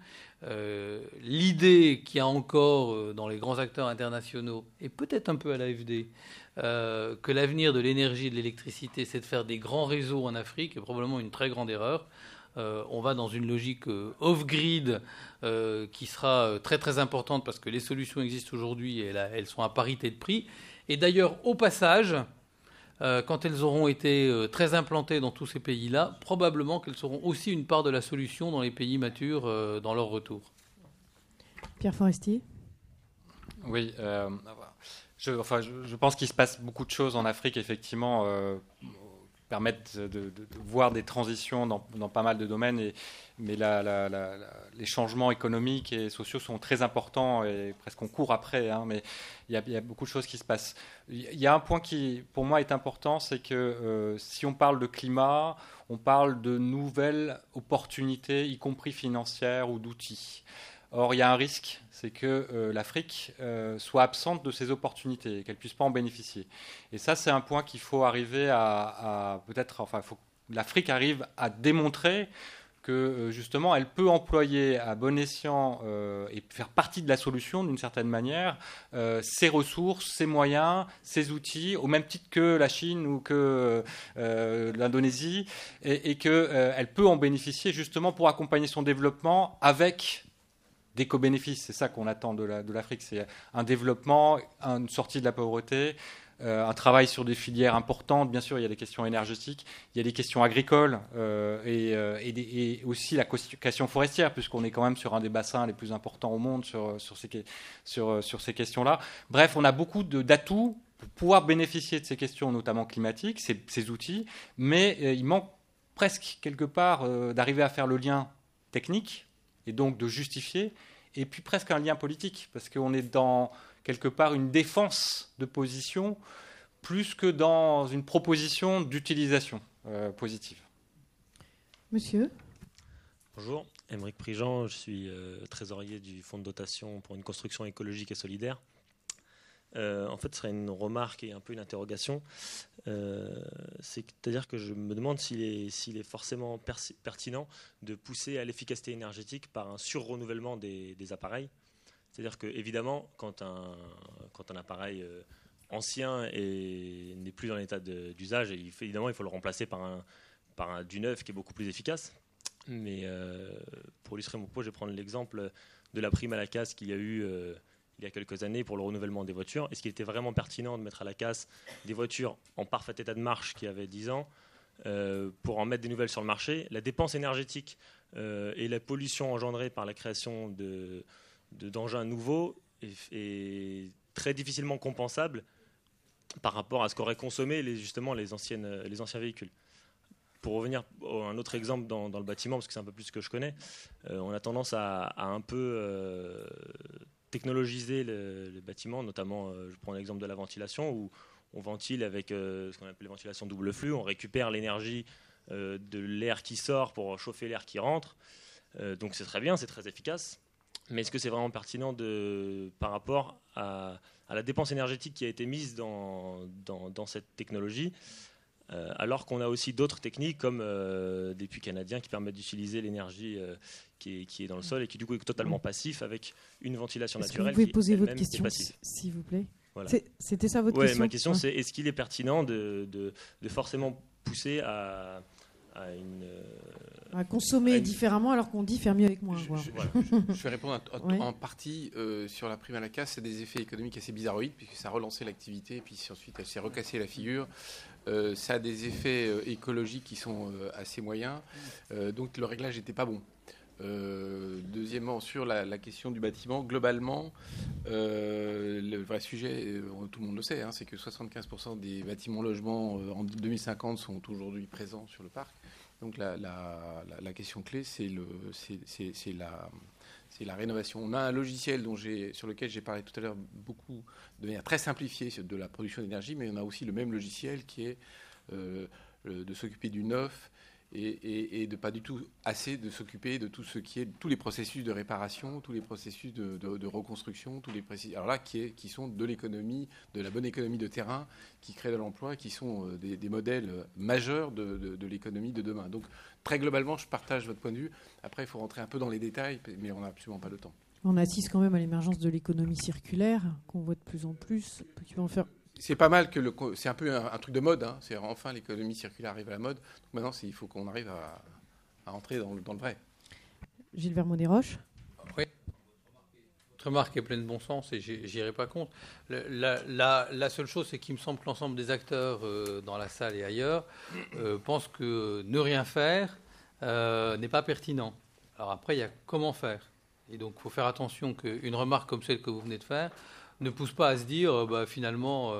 S4: L'idée qu'il y a encore dans les grands acteurs internationaux, et peut-être un peu à l'AFD, que l'avenir de l'énergie et de l'électricité, c'est de faire des grands réseaux en Afrique, est probablement une très grande erreur. On va dans une logique off-grid qui sera très très importante parce que les solutions existent aujourd'hui et elles sont à parité de prix. Et d'ailleurs, au passage, quand elles auront été très implantées dans tous ces pays-là, probablement qu'elles seront aussi une part de la solution dans les pays matures dans leur retour.
S1: Pierre Forestier.
S6: Oui, je pense qu'il se passe beaucoup de choses en Afrique, effectivement, permettent de voir des transitions dans pas mal de domaines, mais les changements économiques et sociaux sont très importants et presque on court après, hein, mais il y a beaucoup de choses qui se passent. Il y a un point qui, pour moi, est important, c'est que si on parle de climat, on parle de nouvelles opportunités, y compris financières ou d'outils. Or, il y a un risque, c'est que l'Afrique soit absente de ces opportunités, qu'elle ne puisse pas en bénéficier. Et ça, c'est un point qu'il faut arriver à peut-être... Enfin, il faut que l'Afrique arrive à démontrer que, justement, elle peut employer à bon escient et faire partie de la solution, d'une certaine manière, ses ressources, ses moyens, ses outils, au même titre que la Chine ou que l'Indonésie, et qu'elle peut en bénéficier, justement, pour accompagner son développement avec... des co-bénéfices, c'est ça qu'on attend de l'Afrique, c'est un développement, une sortie de la pauvreté, un travail sur des filières importantes. Bien sûr, il y a des questions énergétiques, il y a des questions agricoles et aussi la question forestière, puisqu'on est quand même sur un des bassins les plus importants au monde sur ces questions-là. Bref, on a beaucoup d'atouts pour pouvoir bénéficier de ces questions, notamment climatiques, ces outils, mais il manque presque quelque part d'arriver à faire le lien technique, et donc de justifier, et puis presque un lien politique, parce qu'on est dans, quelque part, une défense de position, plus que dans une proposition d'utilisation positive.
S1: Monsieur.
S14: Bonjour, Aymeric Prigent, je suis trésorier du Fonds de dotation pour une construction écologique et solidaire. En fait, ce serait une remarque et un peu une interrogation. C'est-à-dire que je me demande s'il est forcément pertinent de pousser à l'efficacité énergétique par un surrenouvellement des appareils. C'est-à-dire qu'évidemment, quand un appareil ancien n'est plus dans l'état d'usage, évidemment, il faut le remplacer par du neuf qui est beaucoup plus efficace. Mais pour illustrer mon propos, je vais prendre l'exemple de la prime à la casse qu'il y a eu il y a quelques années pour le renouvellement des voitures. Est-ce qu'il était vraiment pertinent de mettre à la casse des voitures en parfait état de marche qui avaient 10 ans pour en mettre des nouvelles sur le marché? La dépense énergétique et la pollution engendrée par la création d'engins nouveaux est très difficilement compensable par rapport à ce qu'auraient consommé les anciens véhicules. Pour revenir à un autre exemple dans le bâtiment, parce que c'est un peu plus ce que je connais, on a tendance à un peu technologiser le bâtiment, notamment, je prends l'exemple de la ventilation, où on ventile avec ce qu'on appelle les ventilations double flux, on récupère l'énergie de l'air qui sort pour chauffer l'air qui rentre, donc c'est très bien, c'est très efficace, mais est-ce que c'est vraiment pertinent par rapport à la dépense énergétique qui a été mise dans cette technologie, alors qu'on a aussi d'autres techniques comme des puits canadiens qui permettent d'utiliser l'énergie qui est dans le sol et qui du coup est totalement passif avec une ventilation naturelle.
S1: Vous pouvez poser votre question, s'il vous plaît. Voilà. C'était ça votre question.
S14: Ma question, c'est est-ce qu'il est pertinent de forcément pousser à une...
S1: à consommer différemment alors qu'on dit faire mieux avec moins.
S3: Je vais répondre
S1: Ouais.
S3: en partie sur la prime à la casse. C'est des effets économiques assez bizarroïdes puisque ça a relancé l'activité et puis ensuite elle s'est recassée la figure. Ça a des effets écologiques qui sont assez moyens. Donc le réglage n'était pas bon. Deuxièmement, sur la question du bâtiment, globalement, le vrai sujet, tout le monde le sait, c'est que 75% des bâtiments logements en 2050 sont aujourd'hui présents sur le parc. Donc la question clé, c'est la rénovation. On a un logiciel sur lequel j'ai parlé tout à l'heure beaucoup de manière très simplifiée de la production d'énergie, mais on a aussi le même logiciel qui est de s'occuper du neuf et de pas du tout assez de s'occuper de tout ce qui est tous les processus de réparation, tous les processus de reconstruction, tous les alors là qui sont de l'économie, de la bonne économie de terrain, qui crée de l'emploi, qui sont des modèles majeurs de l'économie de demain. Donc très globalement, je partage votre point de vue. Après, il faut rentrer un peu dans les détails, mais on n'a absolument pas le temps.
S1: On assiste quand même à l'émergence de l'économie circulaire qu'on voit de plus en plus. Qui va en faire...
S3: C'est pas mal c'est un peu un truc de mode. C'est enfin l'économie circulaire arrive à la mode. Donc maintenant, il faut qu'on arrive à entrer dans le vrai.
S1: Gilles Vermont-Desroches.
S4: Oui. Votre remarque est pleine de bon sens et j'irai pas contre. La seule chose, c'est qu'il me semble que l'ensemble des acteurs dans la salle et ailleurs pensent que ne rien faire n'est pas pertinent. Alors après, il y a comment faire. Et donc, il faut faire attention qu'une remarque comme celle que vous venez de faire ne pousse pas à se dire finalement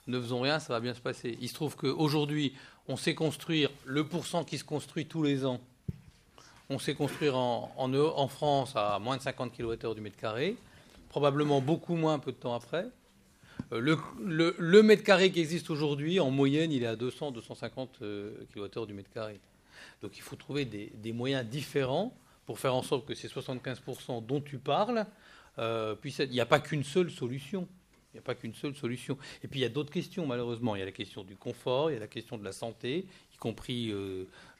S4: ne faisons rien, ça va bien se passer. Il se trouve qu'aujourd'hui, on sait construire le % qui se construit tous les ans. On sait construire en France à moins de 50 kWh du mètre carré, probablement beaucoup moins peu de temps après. Le mètre carré qui existe aujourd'hui, en moyenne, il est à 200-250 kWh du mètre carré. Donc il faut trouver des moyens différents pour faire en sorte que ces 75% dont tu parles, il n'y a pas qu'une seule solution. Il n'y a pas qu'une seule solution. Et puis il y a d'autres questions, malheureusement. Il y a la question du confort, il y a la question de la santé, y compris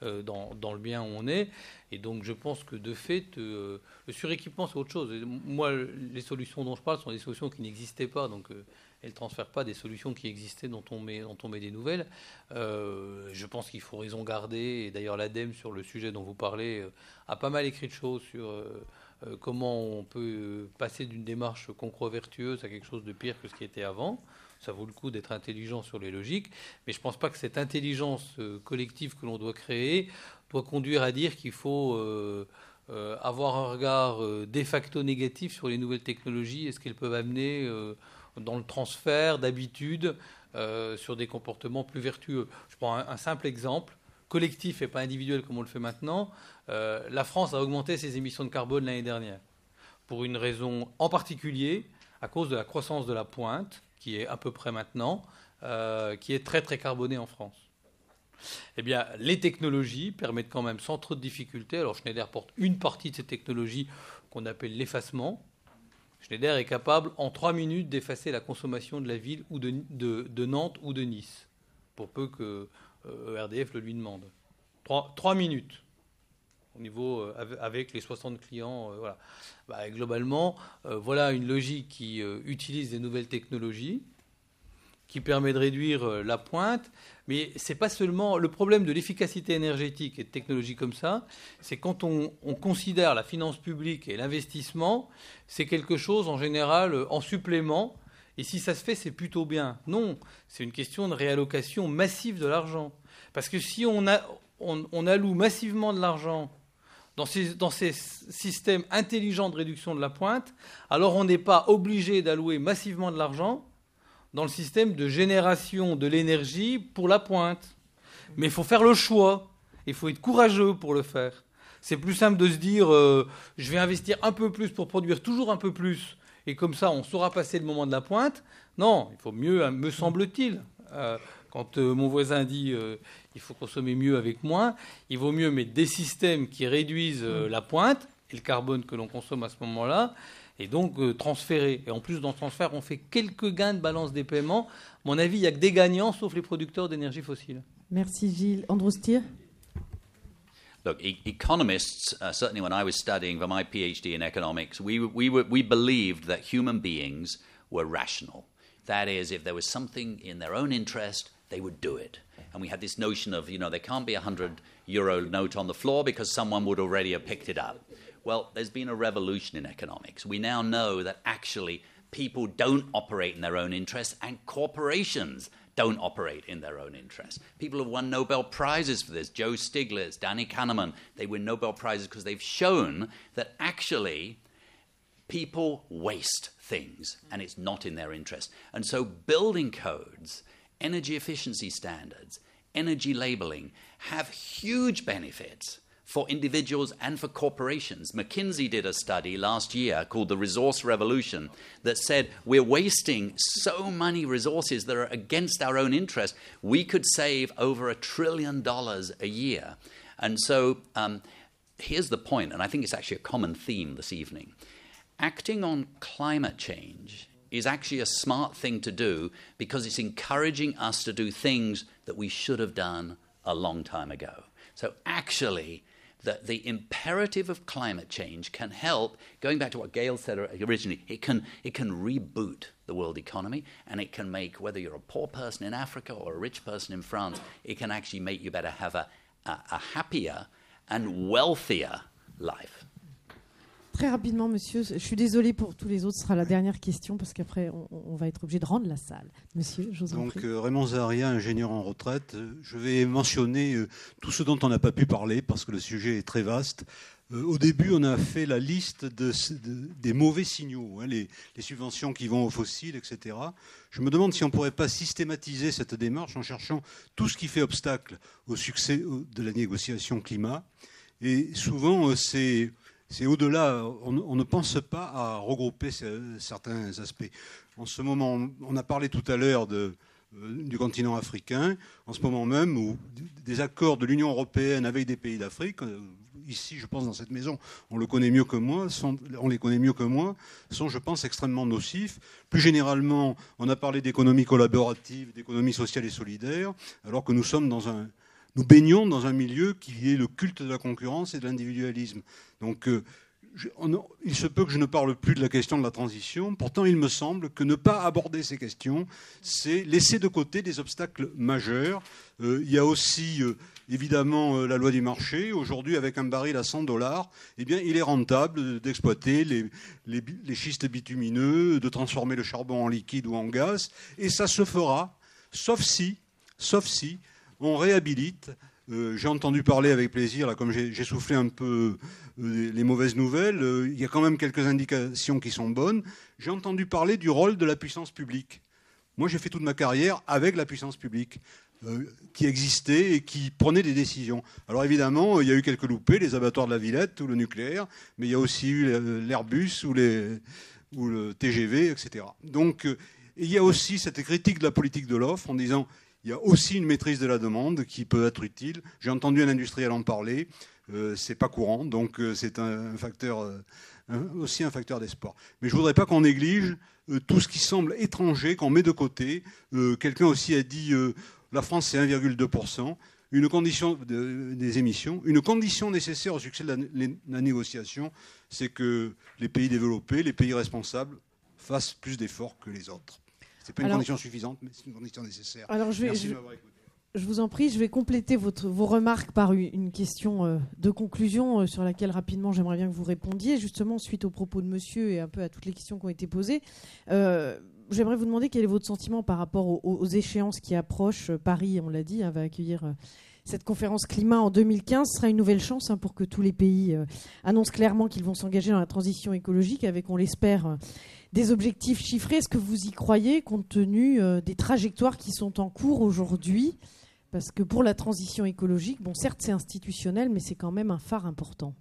S4: dans le bien où on est. Et donc je pense que de fait, le suréquipement, c'est autre chose. Et moi, les solutions dont je parle sont des solutions qui n'existaient pas. Donc elles ne transfèrent pas des solutions qui existaient dont on met des nouvelles. Je pense qu'il faut raison garder. Et d'ailleurs, l'ADEME, sur le sujet dont vous parlez, a pas mal écrit de choses sur... comment on peut passer d'une démarche concro-vertueuse à quelque chose de pire que ce qui était avant. Ça vaut le coup d'être intelligent sur les logiques, mais je ne pense pas que cette intelligence collective que l'on doit créer doit conduire à dire qu'il faut avoir un regard de facto négatif sur les nouvelles technologies et ce qu'elles peuvent amener dans le transfert d'habitudes sur des comportements plus vertueux. Je prends un simple exemple. Collectif et pas individuel comme on le fait maintenant, la France a augmenté ses émissions de carbone l'année dernière. Pour une raison en particulier, à cause de la croissance de la pointe, qui est à peu près maintenant, qui est très très carbonée en France. Eh bien, les technologies permettent quand même sans trop de difficultés. Alors Schneider porte une partie de ces technologies qu'on appelle l'effacement. Schneider est capable en 3 minutes d'effacer la consommation de la ville ou de Nantes ou de Nice, pour peu que RDF le lui demande. 3 minutes au niveau avec les 60 clients. Voilà. Globalement, voilà une logique qui utilise des nouvelles technologies, qui permet de réduire la pointe. Mais c'est pas seulement le problème de l'efficacité énergétique et de technologies comme ça, c'est quand on considère la finance publique et l'investissement, c'est quelque chose en général en supplément. Et si ça se fait, c'est plutôt bien. Non, c'est une question de réallocation massive de l'argent. Parce que si on alloue massivement de l'argent dans ces systèmes intelligents de réduction de la pointe, alors on n'est pas obligé d'allouer massivement de l'argent dans le système de génération de l'énergie pour la pointe. Mais il faut faire le choix. Il faut être courageux pour le faire. C'est plus simple de se dire je vais investir un peu plus pour produire toujours un peu plus. Et comme ça, on saura passer le moment de la pointe. Non, il faut mieux, me semble-t-il. Quand mon voisin dit il faut consommer mieux avec moins, il vaut mieux mettre des systèmes qui réduisent la pointe et le carbone que l'on consomme à ce moment-là, et donc transférer. Et en plus, dans ce transfert, on fait quelques gains de balance des paiements. À mon avis, il n'y a que des gagnants, sauf les producteurs d'énergie fossile.
S1: Merci Gilles. Andrew Stier.
S2: Look, economists, certainly when I was studying for my PhD in economics, we believed that human beings were rational. That is, if there was something in their own interest, they would do it. And we had this notion of, there can't be a €100 note on the floor because someone would already have picked it up. Well, there's been a revolution in economics. We now know that actually people don't operate in their own interests, and corporations don't operate in their own interests. People have won Nobel Prizes for this. Joe Stiglitz, Danny Kahneman, they win Nobel Prizes because they've shown that actually people waste things and it's not in their interest. And so building codes, energy efficiency standards, energy labeling have huge benefits for individuals and for corporations. McKinsey did a study last year called The Resource Revolution that said we're wasting so many resources that are against our own interest. We could save over $1 trillion a year. And so here's the point, and I think it's actually a common theme this evening. Acting on climate change is actually a smart thing to do because it's encouraging us to do things that we should have done a long time ago. So actually, the imperative of climate change can help, going back to what Gail said originally, it can reboot the world economy, and it can make, whether you're a poor person in Africa or a rich person in France, it can actually make you better have a happier and wealthier life.
S1: Très rapidement, monsieur, je suis désolée pour tous les autres, ce sera la dernière question parce qu'après on va être obligé de rendre la salle. Monsieur, je vous en prie.
S15: Donc Raymond Zaharia, ingénieur en retraite. Je vais mentionner tout ce dont on n'a pas pu parler parce que le sujet est très vaste. Au début, on a fait la liste des mauvais signaux, les subventions qui vont aux fossiles, etc. Je me demande si on ne pourrait pas systématiser cette démarche en cherchant tout ce qui fait obstacle au succès de la négociation climat. Et souvent, c'est au-delà, on ne pense pas à regrouper certains aspects. En ce moment, on a parlé tout à l'heure du continent africain, en ce moment même, où des accords de l'Union européenne avec des pays d'Afrique, ici, je pense, dans cette maison, on les connaît mieux que moi, sont, je pense, extrêmement nocifs. Plus généralement, on a parlé d'économie collaborative, d'économie sociale et solidaire, alors que nous baignons dans un milieu qui est le culte de la concurrence et de l'individualisme. Donc, il se peut que je ne parle plus de la question de la transition. Pourtant, il me semble que ne pas aborder ces questions, c'est laisser de côté des obstacles majeurs. Il y a aussi, évidemment, la loi du marché. Aujourd'hui, avec un baril à $100, eh bien, il est rentable d'exploiter les schistes bitumineux, de transformer le charbon en liquide ou en gaz. Et ça se fera, sauf si on réhabilite. J'ai entendu parler avec plaisir, là, comme j'ai soufflé un peu les mauvaises nouvelles, il y a quand même quelques indications qui sont bonnes. J'ai entendu parler du rôle de la puissance publique. Moi, j'ai fait toute ma carrière avec la puissance publique qui existait et qui prenait des décisions. Alors évidemment, il y a eu quelques loupés, les abattoirs de la Villette ou le nucléaire, mais il y a aussi eu l'Airbus ou le TGV, etc. Donc, il y a aussi cette critique de la politique de l'offre en disant il y a aussi une maîtrise de la demande qui peut être utile. J'ai entendu un industriel en parler. C'est pas courant, donc c'est aussi un facteur d'espoir. Mais je voudrais pas qu'on néglige tout ce qui semble étranger, qu'on met de côté. Quelqu'un aussi a dit la France c'est 1,2%. Une condition des émissions, une condition nécessaire au succès de la négociation, c'est que les pays développés, les pays responsables fassent plus d'efforts que les autres. Ce n'est pas une condition suffisante, mais c'est une condition nécessaire.
S1: Alors
S15: Merci de m'avoir écouté.
S1: Je vous en prie, je vais compléter vos remarques par une question de conclusion sur laquelle rapidement j'aimerais bien que vous répondiez, justement suite aux propos de monsieur et un peu à toutes les questions qui ont été posées. J'aimerais vous demander quel est votre sentiment par rapport aux échéances qui approchent. Paris, on l'a dit, va accueillir cette conférence climat en 2015. Ce sera une nouvelle chance pour que tous les pays annoncent clairement qu'ils vont s'engager dans la transition écologique avec, on l'espère, des objectifs chiffrés. Est-ce que vous y croyez compte tenu des trajectoires qui sont en cours aujourd'hui ? Parce que pour la transition écologique, bon, certes c'est institutionnel, mais c'est quand même un phare important.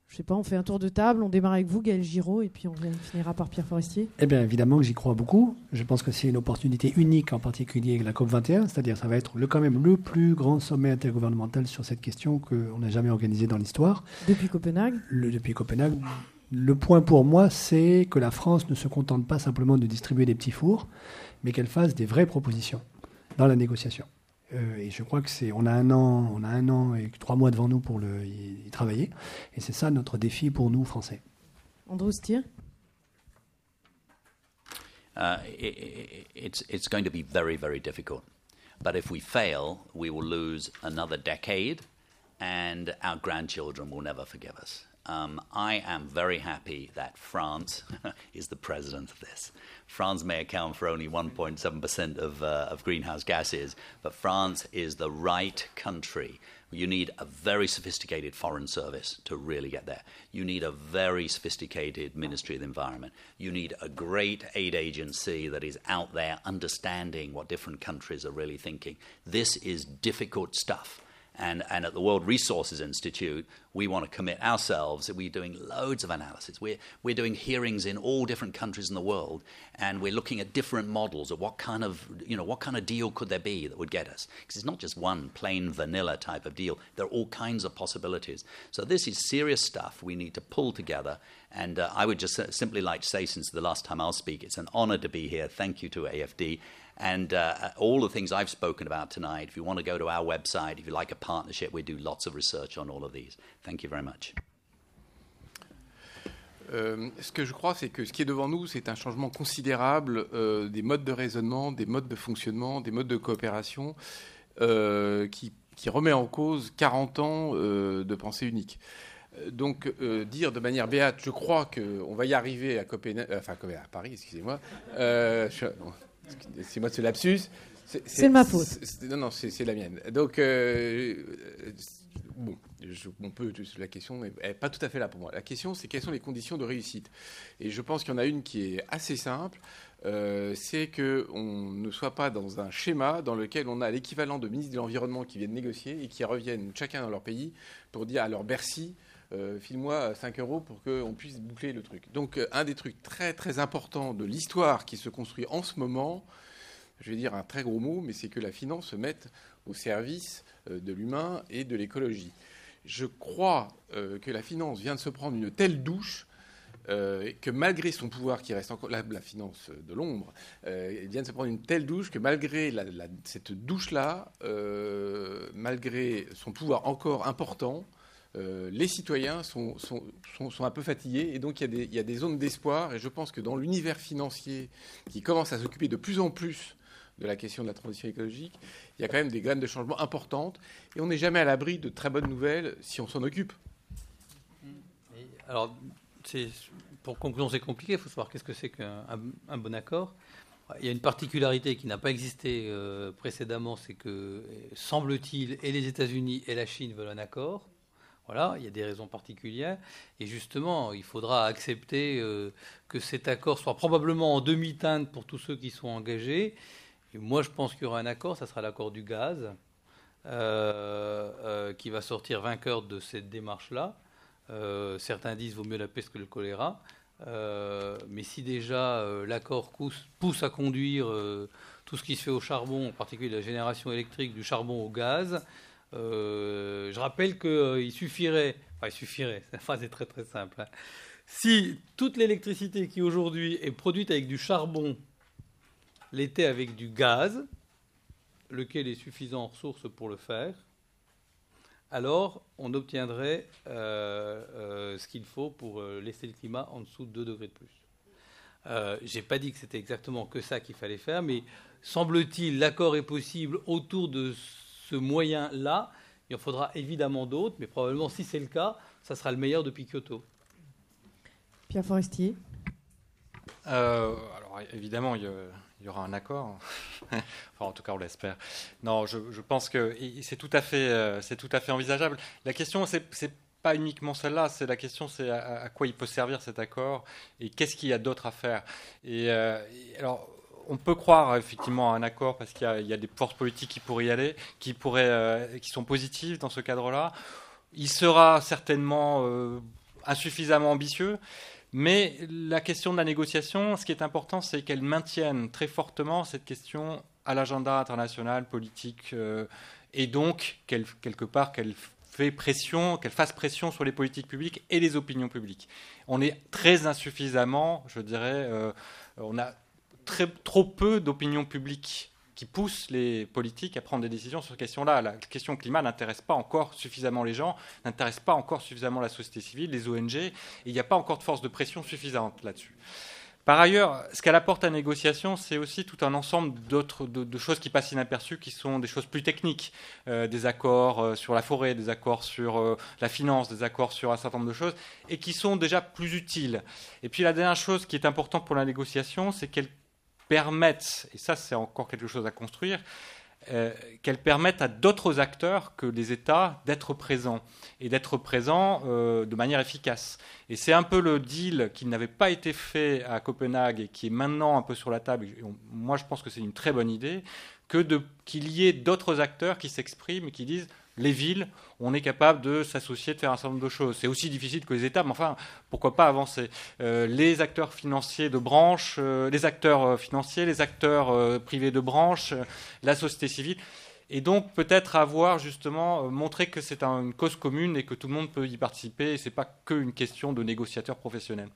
S1: Je ne sais pas, on fait un tour de table, on démarre avec vous, Gaël Giraud, et puis on finira par Pierre Forestier.
S5: Eh bien, évidemment que j'y crois beaucoup. Je pense que c'est une opportunité unique, en particulier avec la COP21, c'est-à-dire ça va être quand même le plus grand sommet intergouvernemental sur cette question qu'on n'a jamais organisé dans l'histoire.
S1: Depuis Copenhague.
S5: Depuis Copenhague. Le point pour moi, c'est que la France ne se contente pas simplement de distribuer des petits fours, mais qu'elle fasse des vraies propositions dans la négociation. Et je crois on a un an et 3 mois devant nous pour y travailler. Et c'est ça notre défi pour nous, Français.
S1: Andrew Stier.
S2: It's going to be very, very difficult. But if we fail, we will lose another decade, and our grandchildren will never forgive us. I am very happy that France is the president of this. France may account for only 1.7% of greenhouse gases, but France is the right country. You need a very sophisticated foreign service to really get there. You need a very sophisticated Ministry of the Environment. You need a great aid agency that is out there understanding what different countries are really thinking. This is difficult stuff. And at the World Resources Institute, we want to commit ourselves. We're doing loads of analysis. We're doing hearings in all different countries in the world, and we're looking at different models of what kind of deal could there be that would get us. Because it's not just one plain vanilla type of deal. There are all kinds of possibilities. So this is serious stuff we need to pull together. And I would just simply like to say, since the last time I'll speak, it's an honor to be here. Thank you to AFD. And all the things I've spoken about tonight, if you want to go to our website, if you like a partnership, we do lots of research on all of these. Thank you very much.
S3: Ce que je crois, c'est que ce qui est devant nous, c'est un changement considérable des modes de raisonnement, des modes de fonctionnement, des modes de coopération qui remet en cause 40 ans de pensée unique. Donc, dire de manière béate, je crois qu'on va y arriver à à Paris, excusez-moi. C'est moi ce lapsus.
S1: C'est ma faute.
S3: Non, c'est la mienne. Donc, la question n'est pas tout à fait là pour moi. La question, c'est quelles sont les conditions de réussite. Et je pense qu'il y en a une qui est assez simple. C'est qu'on ne soit pas dans un schéma dans lequel on a l'équivalent de ministres de l'Environnement qui viennent négocier et qui reviennent chacun dans leur pays pour dire à leur Bercy, file-moi 5 € pour qu'on puisse boucler le truc. Donc un des trucs très très importants de l'histoire qui se construit en ce moment, je vais dire un très gros mot, mais c'est que la finance se mette au service de l'humain et de l'écologie. Je crois que la finance vient de se prendre une telle douche que malgré son pouvoir qui reste encore, la finance de l'ombre, vient de se prendre une telle douche que malgré cette douche-là, malgré son pouvoir encore important, les citoyens sont un peu fatigués et donc il y a des zones d'espoir et je pense que dans l'univers financier qui commence à s'occuper de plus en plus de la question de la transition écologique, il y a quand même des graines de changement importantes et on n'est jamais à l'abri de très bonnes nouvelles si on s'en occupe.
S4: Alors, pour conclure, c'est compliqué, il faut savoir qu'est-ce que c'est qu'un bon accord. Il y a une particularité qui n'a pas existé précédemment, c'est que, semble-t-il, et les États-Unis et la Chine veulent un accord. Voilà, il y a des raisons particulières. Et justement, il faudra accepter que cet accord soit probablement en demi-teinte pour tous ceux qui sont engagés. Et moi, je pense qu'il y aura un accord, ça sera l'accord du gaz, qui va sortir vainqueur de cette démarche-là. Certains disent vaut mieux la peste que le choléra. Mais si déjà l'accord pousse à conduire tout ce qui se fait au charbon, en particulier la génération électrique du charbon au gaz, je rappelle qu'il suffirait, la phrase est très très simple, hein, si toute l'électricité qui aujourd'hui est produite avec du charbon l'était avec du gaz, lequel est suffisant en ressources pour le faire, alors on obtiendrait ce qu'il faut pour laisser le climat en dessous de 2 degrés de plus. Je n'ai pas dit que c'était exactement que ça qu'il fallait faire, mais semble-t-il, l'accord est possible autour de ce moyen-là. Il en faudra évidemment d'autres, mais probablement, si c'est le cas, ça sera le meilleur depuis Kyoto.
S1: Pierre Forestier.
S6: Alors, évidemment, il y aura un accord. Enfin, en tout cas, on l'espère. Non, je pense que c'est tout à fait envisageable. La question, c'est pas uniquement celle-là. C'est la question, c'est à quoi il peut servir cet accord et qu'est-ce qu'il y a d'autre à faire. Alors, on peut croire effectivement à un accord parce qu'il y a des forces politiques qui pourraient y aller, qui sont positives dans ce cadre-là. Il sera certainement insuffisamment ambitieux. Mais la question de la négociation, ce qui est important, c'est qu'elle maintienne très fortement cette question à l'agenda international, politique, et donc, quelque part, qu'elle fasse pression sur les politiques publiques et les opinions publiques. On est très insuffisamment, je dirais, on a trop peu d'opinions publiques qui poussent les politiques à prendre des décisions sur cette question-là. La question climat n'intéresse pas encore suffisamment les gens, n'intéresse pas encore suffisamment la société civile, les ONG, et il n'y a pas encore de force de pression suffisante là-dessus. Par ailleurs, ce qu'elle apporte à la négociation, c'est aussi tout un ensemble de choses qui passent inaperçues, qui sont des choses plus techniques, des accords sur la forêt, des accords sur la finance, des accords sur un certain nombre de choses, et qui sont déjà plus utiles. Et puis la dernière chose qui est importante pour la négociation, c'est qu'elle permette, et ça c'est encore quelque chose à construire, qu'elles permettent à d'autres acteurs que les États d'être présents, et d'être présents de manière efficace. Et c'est un peu le deal qui n'avait pas été fait à Copenhague et qui est maintenant un peu sur la table. Moi, je pense que c'est une très bonne idée qu'il y ait d'autres acteurs qui s'expriment et qui disent les villes, on est capable de s'associer, de faire un certain nombre de choses. C'est aussi difficile que les États, mais enfin, pourquoi pas avancer. Les acteurs financiers de branche, les acteurs financiers, les acteurs privés de branche, la société civile. Et donc peut-être avoir justement montré que c'est une cause commune et que tout le monde peut y participer et ce n'est pas qu'une question de négociateurs professionnels.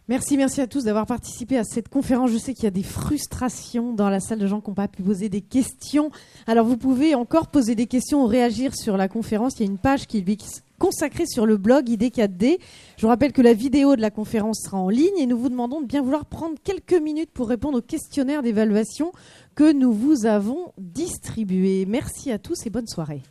S1: Merci à tous d'avoir participé à cette conférence. Je sais qu'il y a des frustrations dans la salle de gens qui n'ont pas pu poser des questions. Alors vous pouvez encore poser des questions ou réagir sur la conférence. Il y a une page qui est consacrée sur le blog ID4D. Je vous rappelle que la vidéo de la conférence sera en ligne et nous vous demandons de bien vouloir prendre quelques minutes pour répondre au questionnaire d'évaluation que nous vous avons distribué. Merci à tous et bonne soirée.